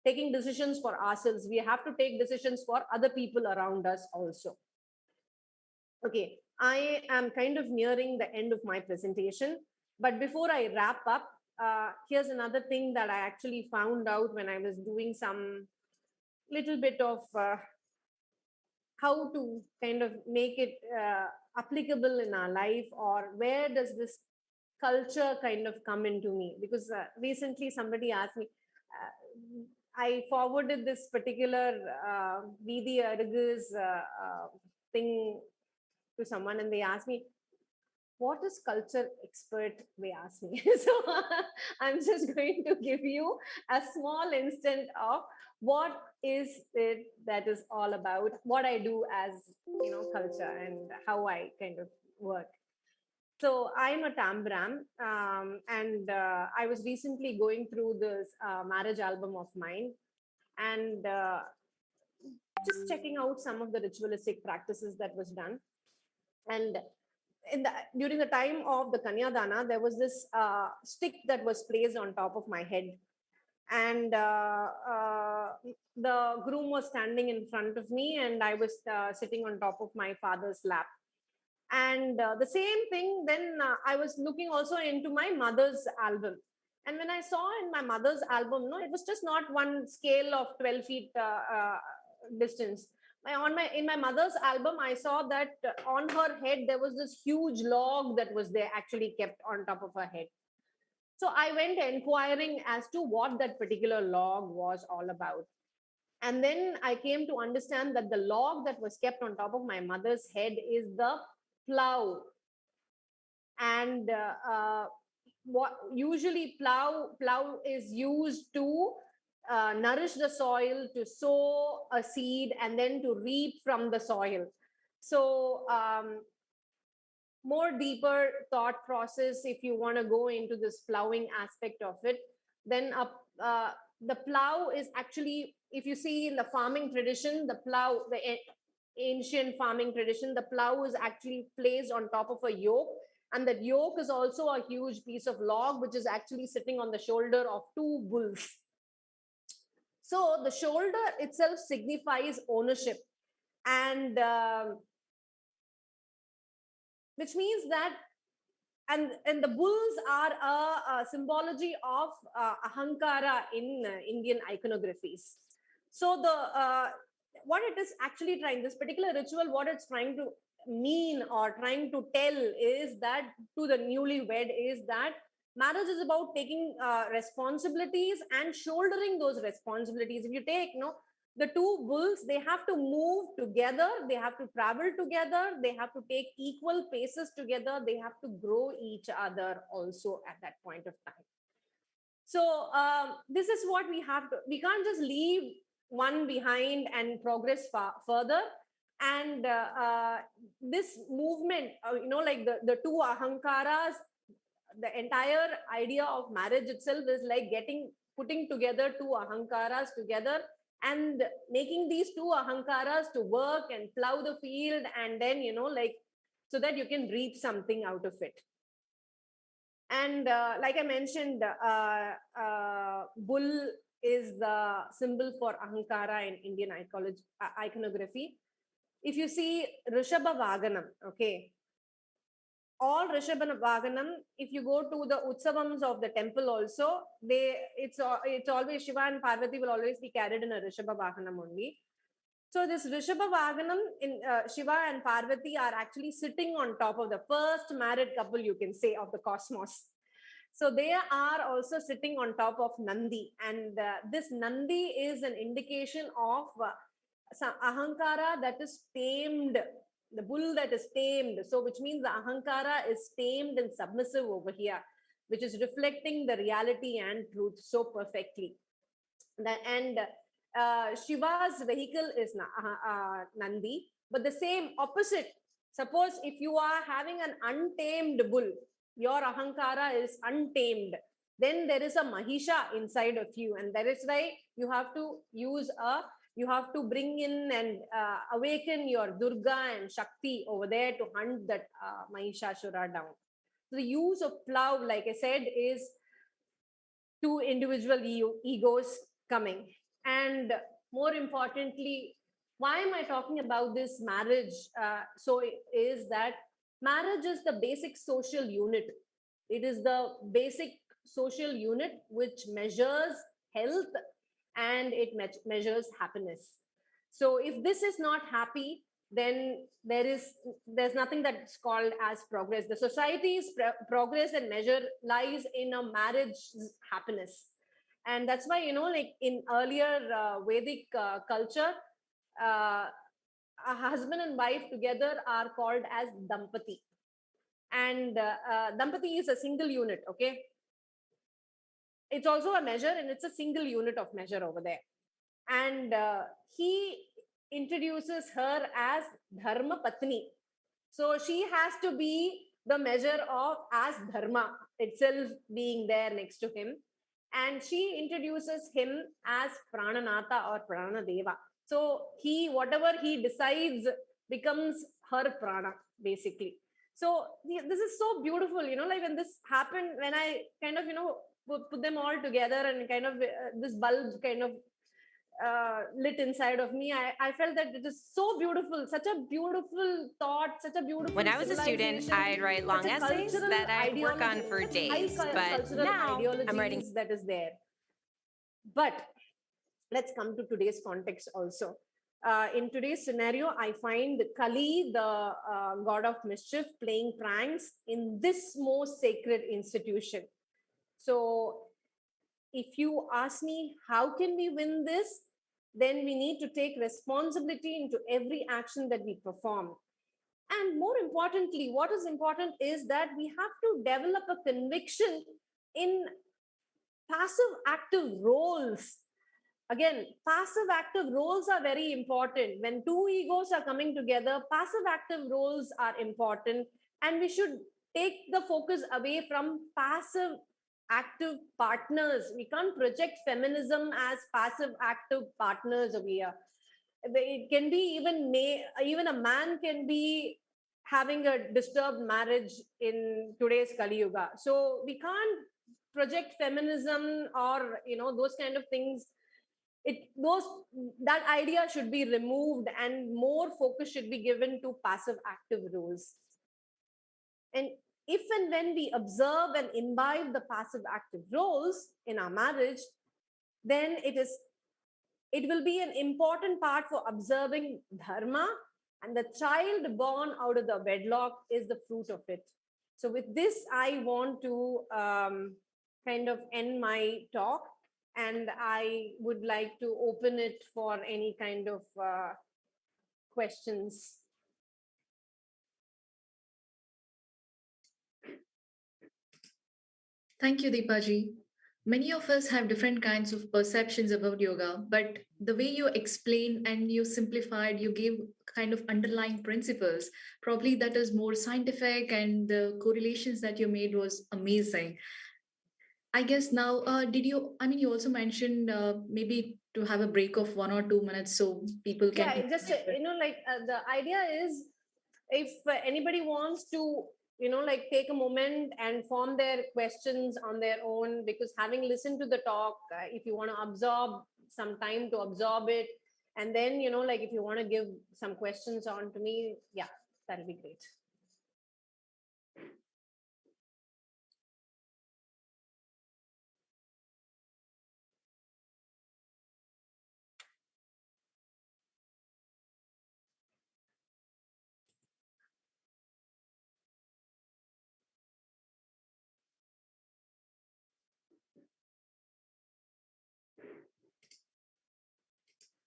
taking decisions for ourselves. We have to take decisions for other people around us also. Okay, I am kind of nearing the end of my presentation. But before I wrap up, here's another thing that I actually found out when I was doing some little bit of how to kind of make it applicable in our life, or where does this culture kind of come into me? Because recently somebody asked me, I forwarded this particular Veedhi Arugu's thing to someone, and they asked me, what is culture expert? They asked me. So I'm just going to give you a small instant of what is it that is all about, what I do as, culture and how I kind of work. So I'm a Tambram, and I was recently going through this marriage album of mine, and just checking out some of the ritualistic practices that was done. And during the time of the Kanyadana, there was this stick that was placed on top of my head. And the groom was standing in front of me, and I was sitting on top of my father's lap. And the same thing, then I was looking also into my mother's album. And when I saw in my mother's album, it was just not one scale of 12 feet distance, in my mother's album, I saw that on her head there was this huge log that was there, actually kept on top of her head. So I went inquiring as to what that particular log was all about. And then I came to understand that the log that was kept on top of my mother's head is the plow. And what usually plow is used to nourish the soil, to sow a seed, and then to reap from the soil. So more deeper thought process, if you want to go into this plowing aspect of it, then the plow is actually, if you see in the farming tradition, the plow, the ancient farming tradition, the plow is actually placed on top of a yoke, and that yoke is also a huge piece of log which is actually sitting on the shoulder of two bulls. So the shoulder itself signifies ownership, and which means that, and the bulls are a symbology of ahankara in Indian iconographies. So the what it is actually trying, this particular ritual, what it's trying to mean or trying to tell is that to the newlywed is that marriage is about taking responsibilities and shouldering those responsibilities. If you take, the two bulls, they have to move together, they have to travel together, they have to take equal paces together, they have to grow each other also at that point of time. So this is what we have to, we can't just leave one behind and progress further. And this movement, like the two ahankaras, the entire idea of marriage itself is like putting together two ahankaras together and making these two ahankaras to work and plow the field, and then, so that you can reap something out of it. And like I mentioned, bull is the symbol for ahankara in Indian iconography. If you see Rishabha Vaganam, okay, all Rishabha Vaganam, if you go to the Utsavams of the temple also, it's always Shiva and Parvati will always be carried in a Rishabha Vaganam only. So this Rishabha Vaganam in Shiva and Parvati are actually sitting on top of the first married couple, you can say, of the cosmos. So they are also sitting on top of Nandi, and this Nandi is an indication of some ahankara that is tamed, the bull that is tamed. So which means the ahankara is tamed and submissive over here, which is reflecting the reality and truth so perfectly. And Shiva's vehicle is Nandi, but the same opposite. Suppose if you are having an untamed bull, your ahankara is untamed, then there is a Mahisha inside of you, and that is why you have to you have to bring in and awaken your Durga and Shakti over there to hunt that Mahishashura down. So the use of plow, like I said, is two individual egos coming. And more importantly, why am I talking about this marriage? So is that marriage is the basic social unit. It is the basic social unit which measures health and it measures happiness. So if this is not happy, then there's nothing that's called as progress. The society's progress and measure lies in a marriage happiness. And that's why, like in earlier Vedic culture, a husband and wife together are called as Dampati. And Dampati is a single unit, okay? It's also a measure, and it's a single unit of measure over there. And he introduces her as Dharma Patni. So she has to be the measure of as Dharma itself being there next to him. And she introduces him as Prananatha or Pranadeva. So whatever he decides becomes her prana, basically. So this is so beautiful, like when this happened, when I kind of, put them all together and kind of this bulb kind of lit inside of me, I felt that it is so beautiful, such a beautiful thought, such a beautiful. When I was a student, I'd write long essays that I'd work on for days, but now I'm writing. That is there. But let's come to today's context also. In today's scenario, I find Kali, the god of mischief, playing pranks in this most sacred institution. So if you ask me, how can we win this? Then we need to take responsibility into every action that we perform. And more importantly, what is important is that we have to develop a conviction in passive active roles. Again, passive active roles are very important. When two egos are coming together, passive active roles are important. And we should take the focus away from passive active partners. We can't project feminism as passive active partners over here. It can be even a man can be having a disturbed marriage in today's Kali Yuga. So we can't project feminism or those kind of things. That idea should be removed and more focus should be given to passive active roles. And if and when we observe and imbibe the passive active roles in our marriage, then it will be an important part for observing dharma, and the child born out of the wedlock is the fruit of it. So with this, I want to kind of end my talk, and I would like to open it for any kind of questions. Thank you, Deepaji. Many of us have different kinds of perceptions about yoga, but the way you explained and you simplified, you gave kind of underlying principles. Probably that is more scientific, and the correlations that you made was amazing. I guess now, you also mentioned maybe to have a break of 1 or 2 minutes so people can. Yeah, just, the idea is if anybody wants to, take a moment and form their questions on their own, because having listened to the talk, if you want to absorb some time to absorb it, and then, if you want to give some questions on to me, yeah, that'll be great.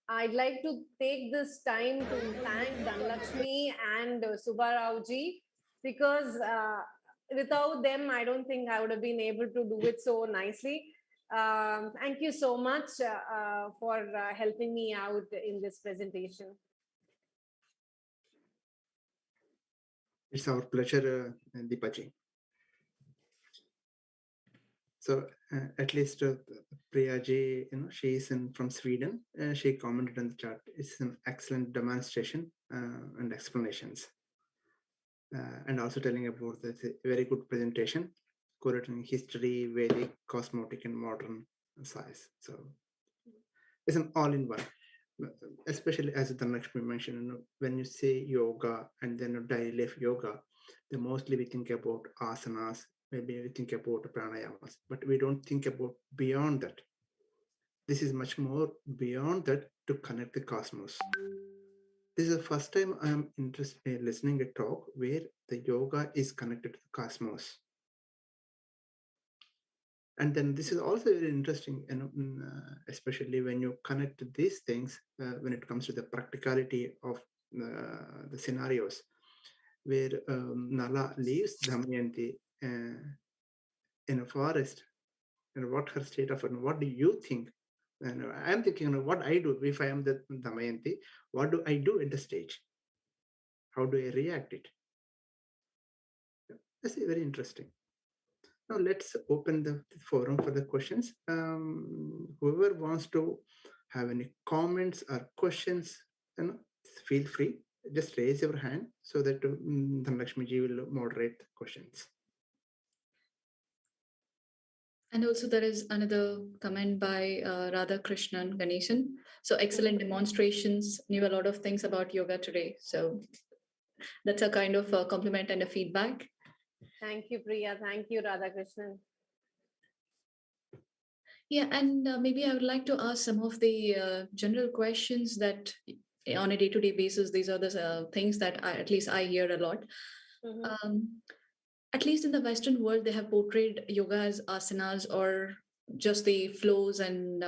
I'd like to take this time to thank Dhanlakshmi and Subbarao-ji, because without them, I don't think I would have been able to do it so nicely. Thank you so much for helping me out in this presentation. It's our pleasure, Deepaji. So at least Priyaji, she is from Sweden. She commented on the chat. It's an excellent demonstration and explanations. And also telling about the very good presentation, correlating history, Vedic, cosmetic, and modern science. So it's an all-in-one. Especially as Dhanlakshmi mentioned, when you say yoga and then daily life yoga, then mostly we think about asanas, maybe we think about pranayamas, but we don't think about beyond that. This is much more beyond that to connect the cosmos. This is the first time I am interested in listening a talk where the yoga is connected to the cosmos. And then this is also very interesting, especially when you connect these things when it comes to the practicality of the scenarios where Nala leaves Damayanti in a forest, and what her state of, and what do you think? And I'm thinking, what I do if I am the Damayanti, what do I do at the stage? How do I react it? That's very interesting. Now let's open the forum for the questions. Whoever wants to have any comments or questions, feel free. Just raise your hand so that Dhanlakshmi ji will moderate the questions. And also there is another comment by Radha Krishnan Ganesan. So excellent demonstrations, knew a lot of things about yoga today. So that's a kind of a compliment and a feedback. Thank you, Priya. Thank you, Radha Krishnan. Yeah, and maybe I would like to ask some of the general questions that on a day-to-day basis, these are the things that at least I hear a lot. At least in the Western world, they have portrayed yoga as asanas or just the flows, and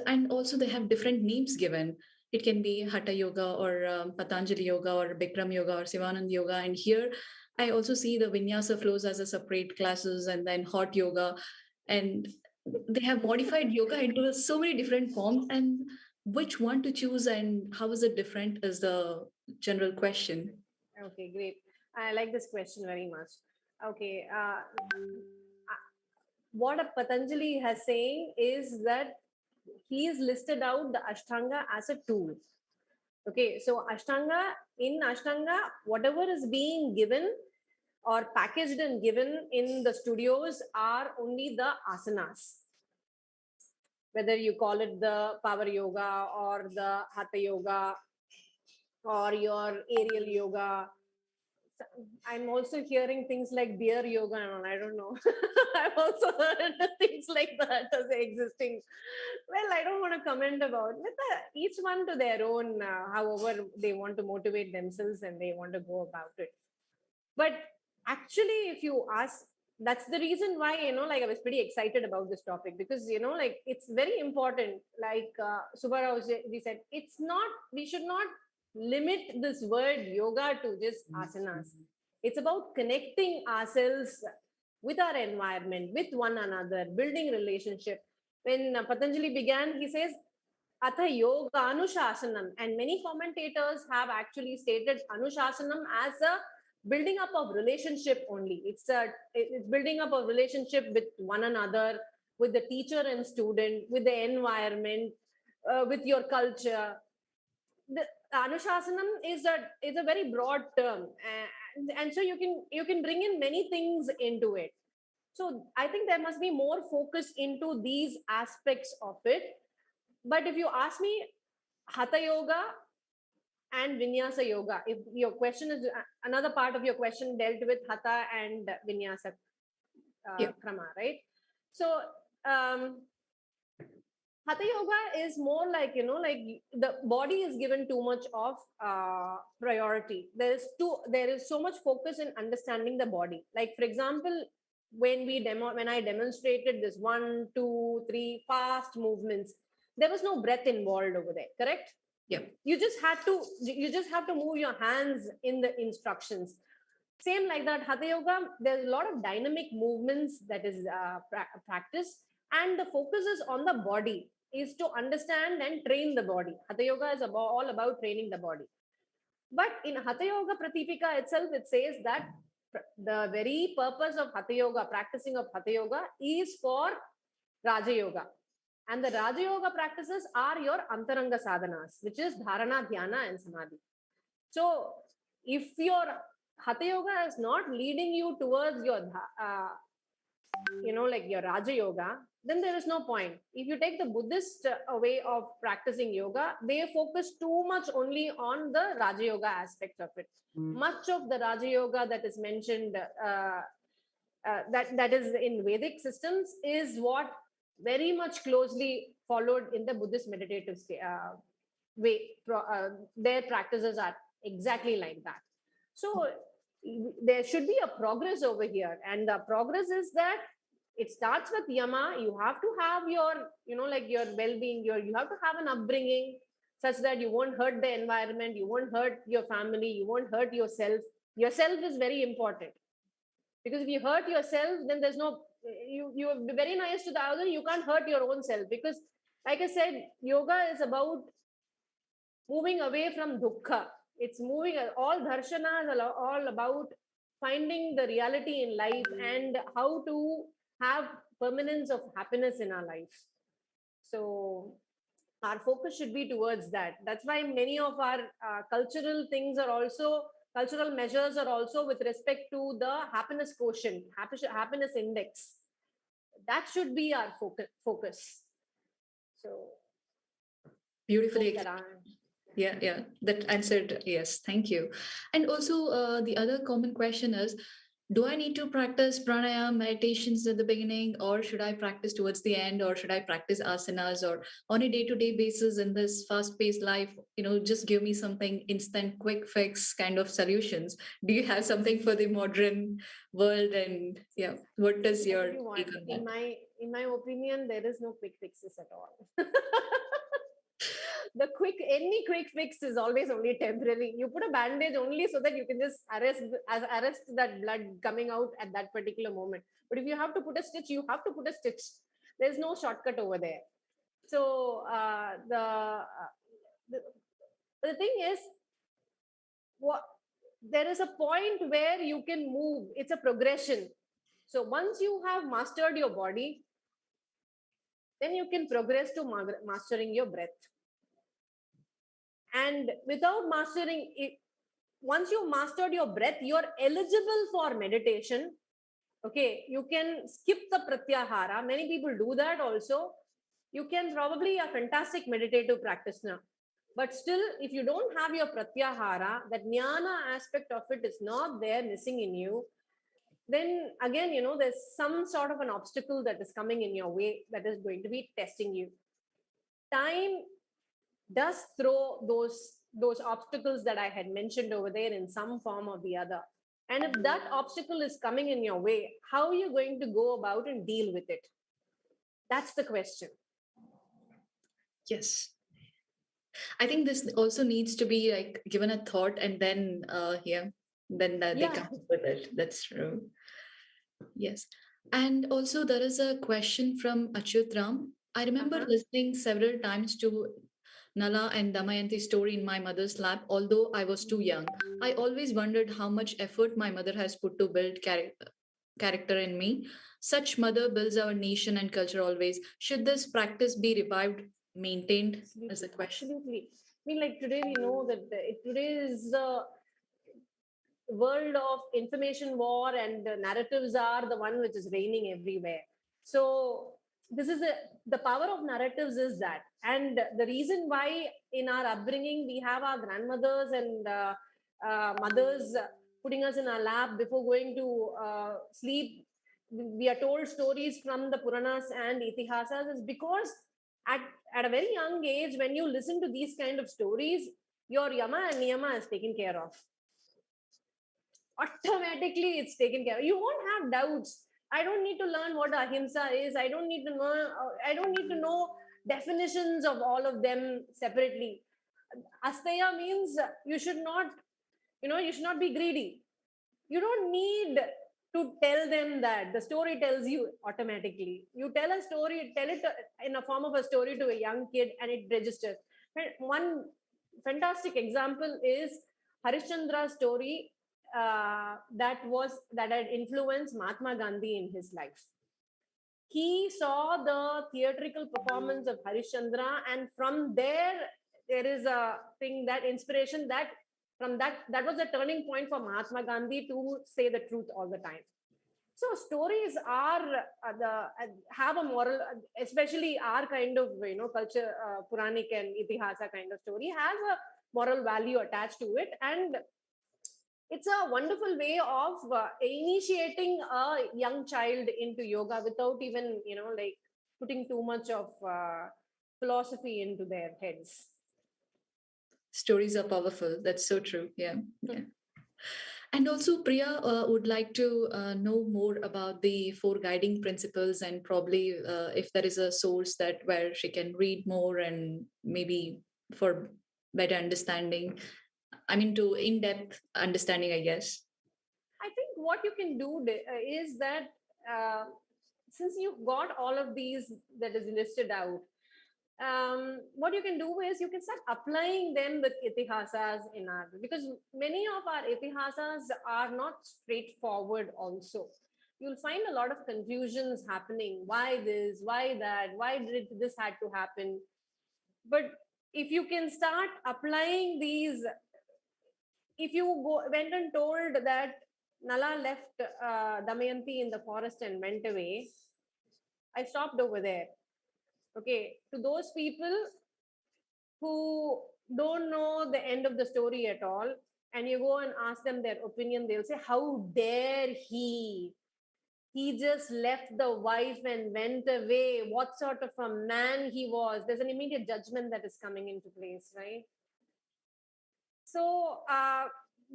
and also they have different names given. It can be Hatha Yoga or Patanjali Yoga or Bikram Yoga or Sivanand Yoga. And here I also see the Vinyasa flows as a separate classes, and then hot yoga. And they have modified yoga into so many different forms. And which one to choose and how is it different is the general question. Okay, great. I like this question very much. Okay. What a Patanjali has saying is that he is listed out the Ashtanga as a tool. Okay, so in Ashtanga, whatever is being given or packaged and given in the studios are only the asanas. Whether you call it the power yoga or the hatha yoga or your aerial yoga. I'm also hearing things like beer yoga and I don't know. I've also heard things like that as existing. Well, I don't want to comment about it. Each one to their own, however they want to motivate themselves and they want to go about it. But actually, if you ask, that's the reason why, I was pretty excited about this topic because, it's very important. Like Subbarao we said, we should not limit this word yoga to just asanas. It's about connecting ourselves with our environment, with one another, building relationship. When Patanjali began, he says, Atha yoga anushasanam. And many commentators have actually stated anushasanam as a building up of relationship only. It's building up a relationship with one another, with the teacher and student, with the environment, with your culture. The anushasanam is a very broad term, and so you can bring in many things into it. So I think there must be more focus into these aspects of it. But if you ask me, hatha yoga and vinyasa yoga, if your question is another part of your question dealt with hatha and vinyasa krama, right? So hatha yoga is more like, like the body is given too much of priority. There is so much focus in understanding the body. Like, for example, when I demonstrated this 1, 2, 3 fast movements, there was no breath involved over there, correct? Yeah. You just have to move your hands in the instructions. Same like that, hatha yoga, there's a lot of dynamic movements that is practiced, and the focus is on the body, is to understand and train the body. Hatha yoga is all about training the body. But in hatha yoga pratipika itself, it says that the very purpose of hatha yoga, practicing of hatha yoga, is for raja yoga. And the raja yoga practices are your antaranga sadhanas, which is dharana, dhyana, and samadhi. So if your hatha yoga is not leading you towards your like your raja yoga, then there is no point. If you take the Buddhist way of practicing yoga, they focus too much only on the raja yoga aspects of it. Much of the raja yoga that is mentioned that is in Vedic systems is what very much closely followed in the Buddhist meditative way. Their practices are exactly like that. So there should be a progress over here, and the progress is that it starts with yama. You have to have your, like your well-being, you have to have an upbringing such that you won't hurt the environment, you won't hurt your family, you won't hurt yourself. Yourself is very important, because if you hurt yourself, then there's no, you are very nice to the other, you can't hurt your own self. Because like I said, yoga is about moving away from dukkha. It's moving, all darshanas are all about finding the reality in life and how to have permanence of happiness in our life. So our focus should be towards that. That's why many of our cultural measures are also with respect to the happiness quotient, happiness index. That should be our focus. So beautifully. Yeah, that answered yes, thank you. And also the other common question is, do I need to practice pranayama meditations at the beginning, or should I practice towards the end, or should I practice asanas, or on a day-to-day basis in this fast-paced life, just give me something instant, quick fix kind of solutions? Do you have something for the modern world? And yeah, what is your take on that? In my opinion, there is no quick fixes at all. Any quick fix is always only temporary. You put a bandage only so that you can just arrest that blood coming out at that particular moment. But if you have to put a stitch, you have to put a stitch. There's no shortcut over there. So the thing is, there is a point where you can move. It's a progression. So once you have mastered your body, then you can progress to mastering your breath. And without mastering it, once you mastered your breath, you're eligible for meditation. Okay, you can skip the pratyahara. Many people do that also. You can probably a fantastic meditative practitioner. But still, if you don't have your pratyahara, that jnana aspect of it is not there, missing in you, then again, there's some sort of an obstacle that is coming in your way that is going to be testing you. Time does throw those obstacles that I had mentioned over there in some form or the other. And if that obstacle is coming in your way, how are you going to go about and deal with it? That's the question. Yes. I think this also needs to be like given a thought, and then they come up with it. That's true. Yes. And also there is a question from Achyut Ram. I remember listening several times to Nala and Damayanti's story in my mother's lap, although I was too young. I always wondered how much effort my mother has put to build character in me. Such mother builds our nation and culture always. Should this practice be revived, maintained? Absolutely. As a question. Absolutely. I mean, like today we know that today is the world of information war, and the narratives are the one which is reigning everywhere. So this is the power of narratives is that. And the reason why in our upbringing we have our grandmothers and mothers putting us in our lap before going to sleep, we are told stories from the Puranas and Itihasas, is because at a very young age, when you listen to these kind of stories, your yama and niyama is taken care of. Automatically it's taken care of. You won't have doubts. I don't need to learn what ahimsa is. I don't need to know definitions of all of them separately. Asteya means you should not be greedy. You don't need to tell them that. The story tells you automatically. You tell a story, tell it in a form of a story to a young kid, and it registers. One fantastic example is Harishchandra's story that had influenced Mahatma Gandhi in his life. He saw the theatrical performance of Harishchandra, and from there is a thing, that inspiration, that from that was a turning point for Mahatma Gandhi to say the truth all the time. So stories are have a moral, especially our kind of culture, Puranic and Itihasa kind of story has a moral value attached to it, and it's a wonderful way of initiating a young child into yoga without even like putting too much of philosophy into their heads. Stories are powerful. That's so true. Yeah. And also, Priya would like to know more about the 4 guiding principles, and probably if there is a source where she can read more, and maybe for better understanding. I mean, to in-depth understanding, I guess. I think what you can do is that since you've got all of these that is listed out, what you can do is you can start applying them with itihasas in our, because many of our itihasas are not straightforward also. You'll find a lot of confusions happening. Why this? Why that? Why did this had to happen? But if you can start applying these, if you went and told that Nala left Damayanti in the forest and went away, I stopped over there. Okay, to those people who don't know the end of the story at all, and you go and ask them their opinion, they'll say, how dare he? He just left the wife and went away. What sort of a man he was? There's an immediate judgment that is coming into place, right? So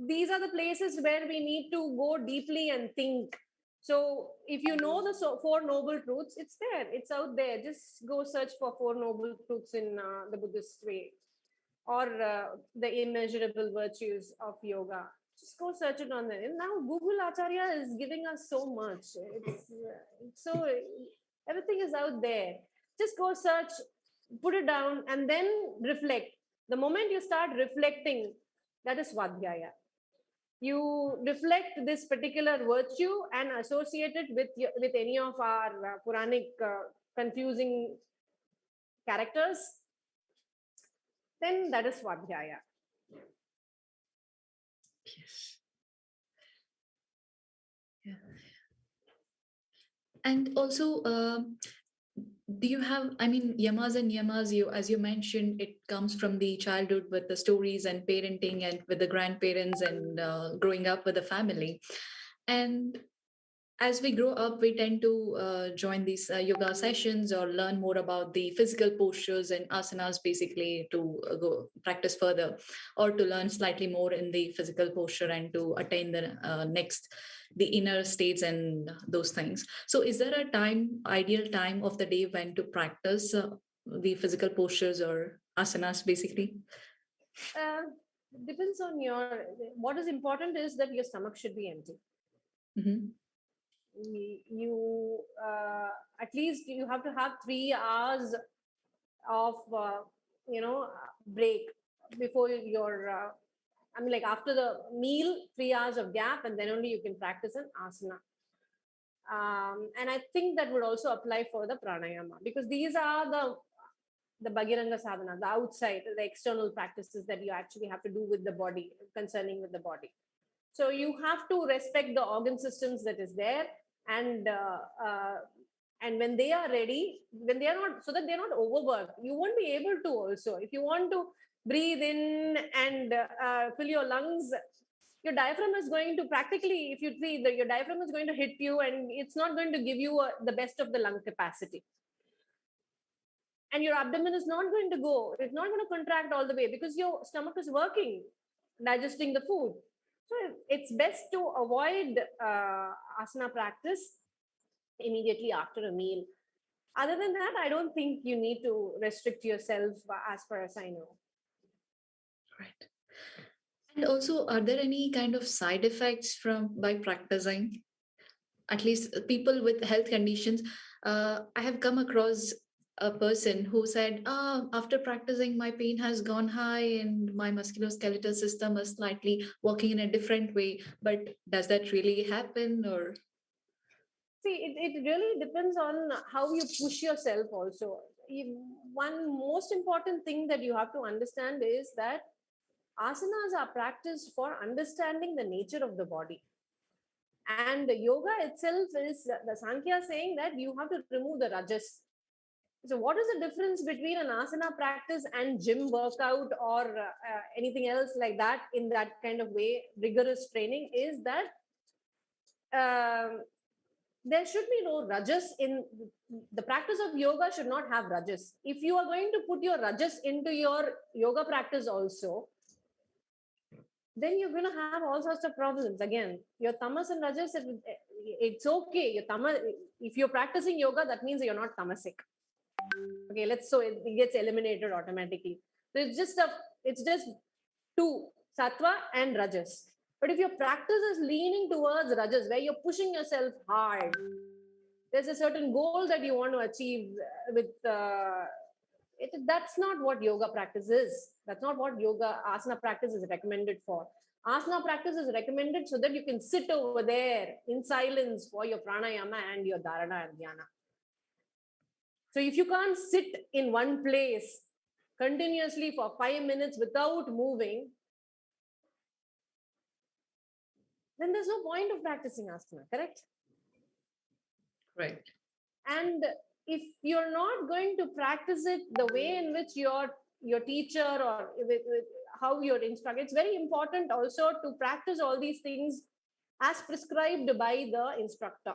these are the places where we need to go deeply and think. So if you know the Four Noble Truths, it's there, it's out there. Just go search for Four Noble Truths in the Buddhist way, or the immeasurable virtues of yoga. Just go search it on there. And now Google Acharya is giving us so much. So everything is out there. Just go search, put it down, and then reflect. The moment you start reflecting, that is Svadhyaya. You reflect this particular virtue and associate it with any of our Puranic confusing characters, then that is Svadhyaya. Yes. Yeah. And also, do you have, I mean, yamas and niyamas, as you mentioned, it comes from the childhood with the stories and parenting and with the grandparents and growing up with the family. And as we grow up, we tend to join these yoga sessions or learn more about the physical postures and asanas, basically to go practice further, or to learn slightly more in the physical posture and to attain the inner states and those things. So is there a ideal time of the day when to practice the physical postures or asanas, basically? Depends on what is important is that your stomach should be empty. Mm-hmm. You at least you have to have 3 hours of break before your like after the meal, 3 hours of gap, and then only you can practice an asana. And I think that would also apply for the pranayama, because these are the Bhagiranga sadhana, the outside, the external practices that you actually have to do with the body, concerning with the body. So you have to respect the organ systems that is there, and when they are ready, when they are not, so that they're not overworked, you won't be able to also. If you want to breathe in and fill your lungs, your diaphragm is going to practically, if you see that your diaphragm is going to hit you, and it's not going to give you the best of the lung capacity. And your abdomen is not going to go, it's not going to contract all the way, because your stomach is working, digesting the food. So it's best to avoid asana practice immediately after a meal. Other than that, I don't think you need to restrict yourself, as far as I know. Right. And also, are there any kind of side effects by practicing? At least people with health conditions. I have come across a person who said, after practicing, my pain has gone high and my musculoskeletal system is slightly working in a different way. But does that really happen? Or see, it really depends on how you push yourself also. One most important thing that you have to understand is that asanas are practiced for understanding the nature of the body. And the yoga itself is the Sankhya saying that you have to remove the rajas. So what is the difference between an asana practice and gym workout or anything else like that, in that kind of way, rigorous training, is that there should be no rajas in the practice of yoga. Should not have rajas. If you are going to put your rajas into your yoga practice also, then you're going to have all sorts of problems. Again, your tamas and rajas, it's okay. Your tamas, if you're practicing yoga, that means you're not tamasic. Okay, so it gets eliminated automatically. So it's just 2, sattva and rajas. But if your practice is leaning towards rajas, where you're pushing yourself hard, there's a certain goal that you want to achieve with that's not what yoga practice is. That's not what yoga asana practice is recommended for. Asana practice is recommended so that you can sit over there in silence for your pranayama and your dharana and dhyana. So if you can't sit in one place continuously for 5 minutes without moving, then there's no point of practicing asana, correct? right. And if you're not going to practice it the way in which your teacher or how you're instructed. It's very important also to practice all these things as prescribed by the instructor.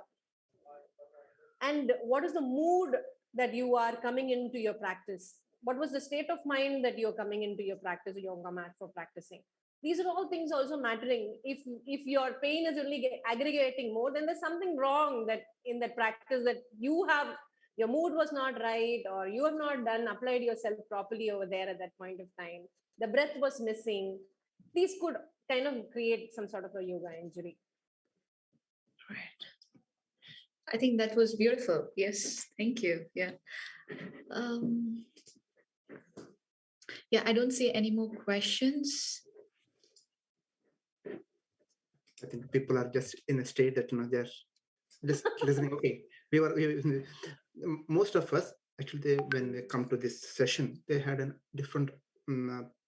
And what is the mood that you are coming into your practice? What was the state of mind that you're coming into your practice, yoga mat for practicing? These are all things also mattering. If your pain is only aggregating more, then there's something wrong that in that practice, that your mood was not right, or you have not applied yourself properly over there at that point of time. The breath was missing. These could kind of create some sort of a yoga injury. Right. I think that was beautiful. Yes, thank you. Yeah. Yeah, I don't see any more questions. I think people are just in a state that they're just listening. Okay, most of us actually, when they come to this session, they had a different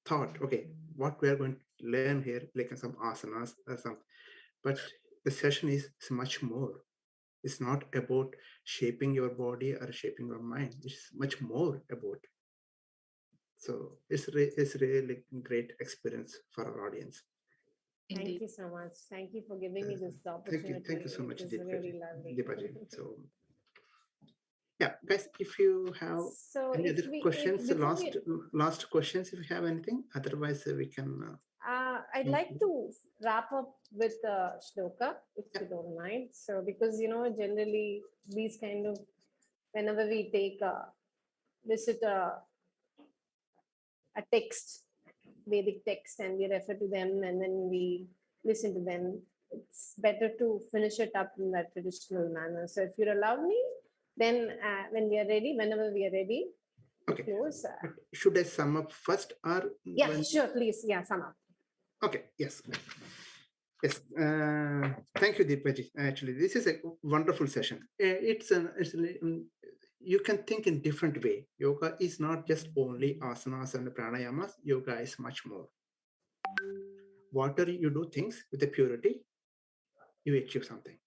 thought. Okay, what we are going to learn here, like some asanas or something, but the session is much more. It's not about shaping your body or shaping your mind. It's much more about. So it's really great experience for our audience. Indeed. Thank you so much. Thank you for giving me this opportunity. Thank you so much, really lovely. So, yeah, guys, if you have any other questions, last questions, if you have anything, otherwise we can. I'd like to wrap up with a shloka, if you don't mind. So, because generally these kind of, whenever we visit a text, Vedic text, and we refer to them and then we listen to them, it's better to finish it up in that traditional manner. So if you allow me, then whenever we are ready, okay. Close. Should I sum up first or? Yeah, sure, please. Yeah, sum up. Okay, yes. Yes, thank you, Deepaji. Actually, this is a wonderful session. You can think in different way. Yoga is not just only asanas and pranayamas. Yoga is much more. Whatever you do things with the purity, you achieve something.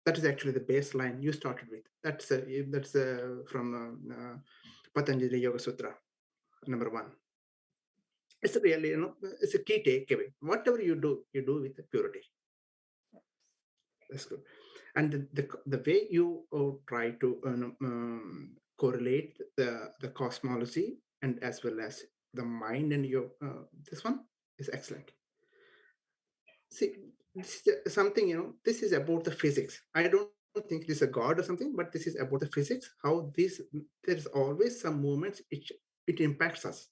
That is actually the baseline you started with. That's from Patanjali Yoga Sutra, number 1. It's really, it's a key takeaway. Whatever you do with the purity. That's good. And the way you try to correlate the cosmology and as well as the mind and your this one is excellent. See, this is something, this is about the physics. I don't think this is a god or something, but this is about the physics. How there's always some movements it impacts us.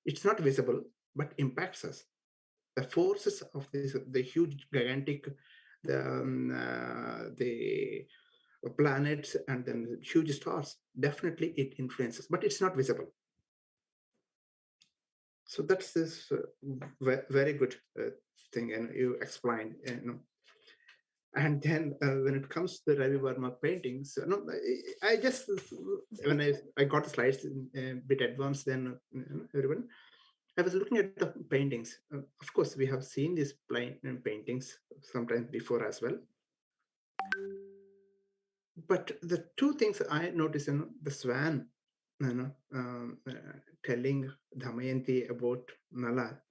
It's not visible, but impacts us. The forces of the huge, gigantic, the planets and then huge stars, definitely it influences, but it's not visible. So that's this very good thing, and you explained. And then when it comes to the Ravi Verma paintings, I just when I got the slides a bit advanced than everyone. I was looking at the paintings. Of course, we have seen these paintings sometimes before as well. But the two things I noticed, the swan, telling Damayanti about Nala.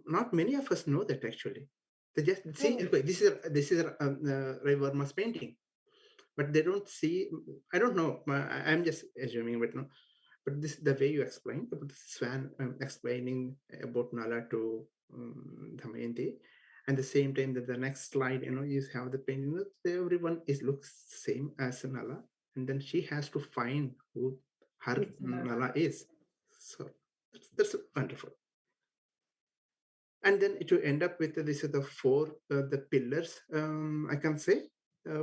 Not many of us know that actually. They just see this is Ravi Verma's painting, but they don't see. I don't know. I'm just assuming, but no. But this the way you explain about the swan explaining about Nala to Damayanti, and the same time that the next slide, you have the painting. Everyone looks same as Nala, and then she has to find who her Nala is. So that's wonderful. And then it will end up with this is the 4 the pillars. I can say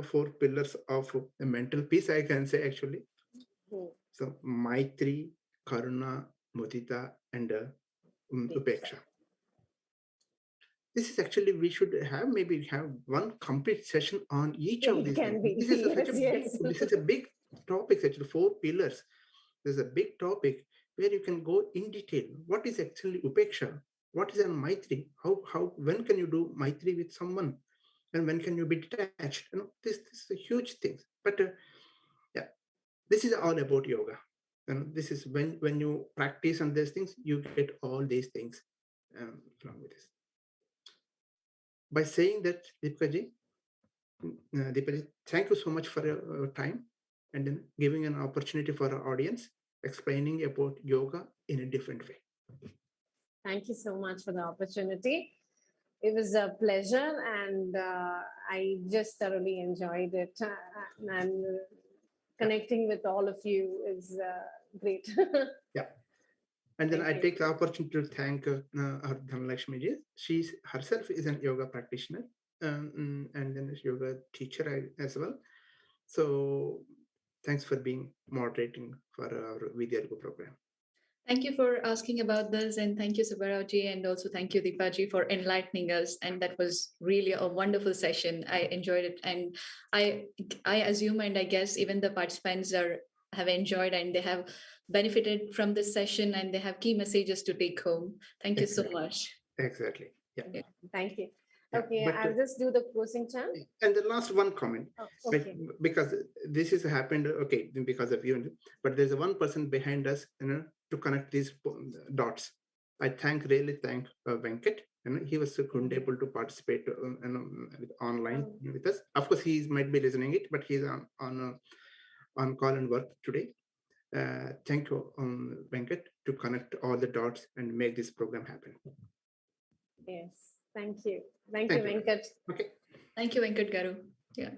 4 pillars of a mental peace. I can say actually. So Maitri, Karuna, Mudita, and Upeksha. This is actually, we should maybe have one complete session on each of these things. This is a big topic, actually 4 pillars. There's a big topic where you can go in detail. What is actually Upeksha? What is a Maitri? When can you do Maitri with someone? And when can you be detached? This is a huge thing. But yeah, this is all about yoga. And this is when you practice on these things, you get all these things along with this. By saying that, Deepikaji, thank you so much for your time and then giving an opportunity for our audience, explaining about yoga in a different way. Thank you so much for the opportunity. It was a pleasure, and I just thoroughly enjoyed it. And connecting with all of you is great. Yeah. And then I take the opportunity to thank Dhanalakshmi ji. She herself is a yoga practitioner and then a yoga teacher as well. So thanks for being moderating for our Veedhi Arugu program. Thank you for asking about this, and thank you, Subbarao-ji, and also thank you, Deepa-ji, for enlightening us. And that was really a wonderful session. I enjoyed it, and I assume, and I guess even the participants have enjoyed, and they have benefited from this session, and they have key messages to take home. Thank you so much. Exactly. Yeah. Thank you. Okay, I'll just do the closing chant. And the last one comment, okay. Because this has happened, okay, because of you, but there's a one person behind us, to connect these dots. I really thank Venkat. He was couldn't able to participate online with us. Of course, he might be listening it, but he's on call and work today. Thank you, Venkat, to connect all the dots and make this program happen. Yes, thank you. Thank you, Venkat. Okay. Thank you, Venkat Garu. Yeah.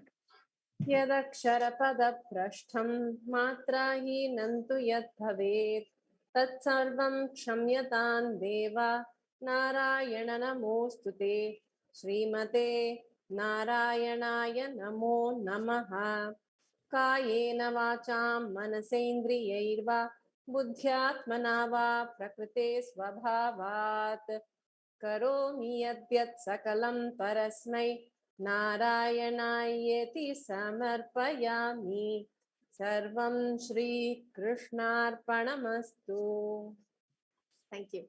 Yadaksharapadaprashtham matrahinam tu yad bhavet tatsarvam kshamyatam deva narayana namostute Srimate Narayanaya namo namaha Kayena vacham manasendriyairva buddhyatmana va prakrite svabhavat Karomi yadyat sakalam parasmai Narayanaayeti samarpayami Sarvam Shri Krishnarpanamastu. Thank you.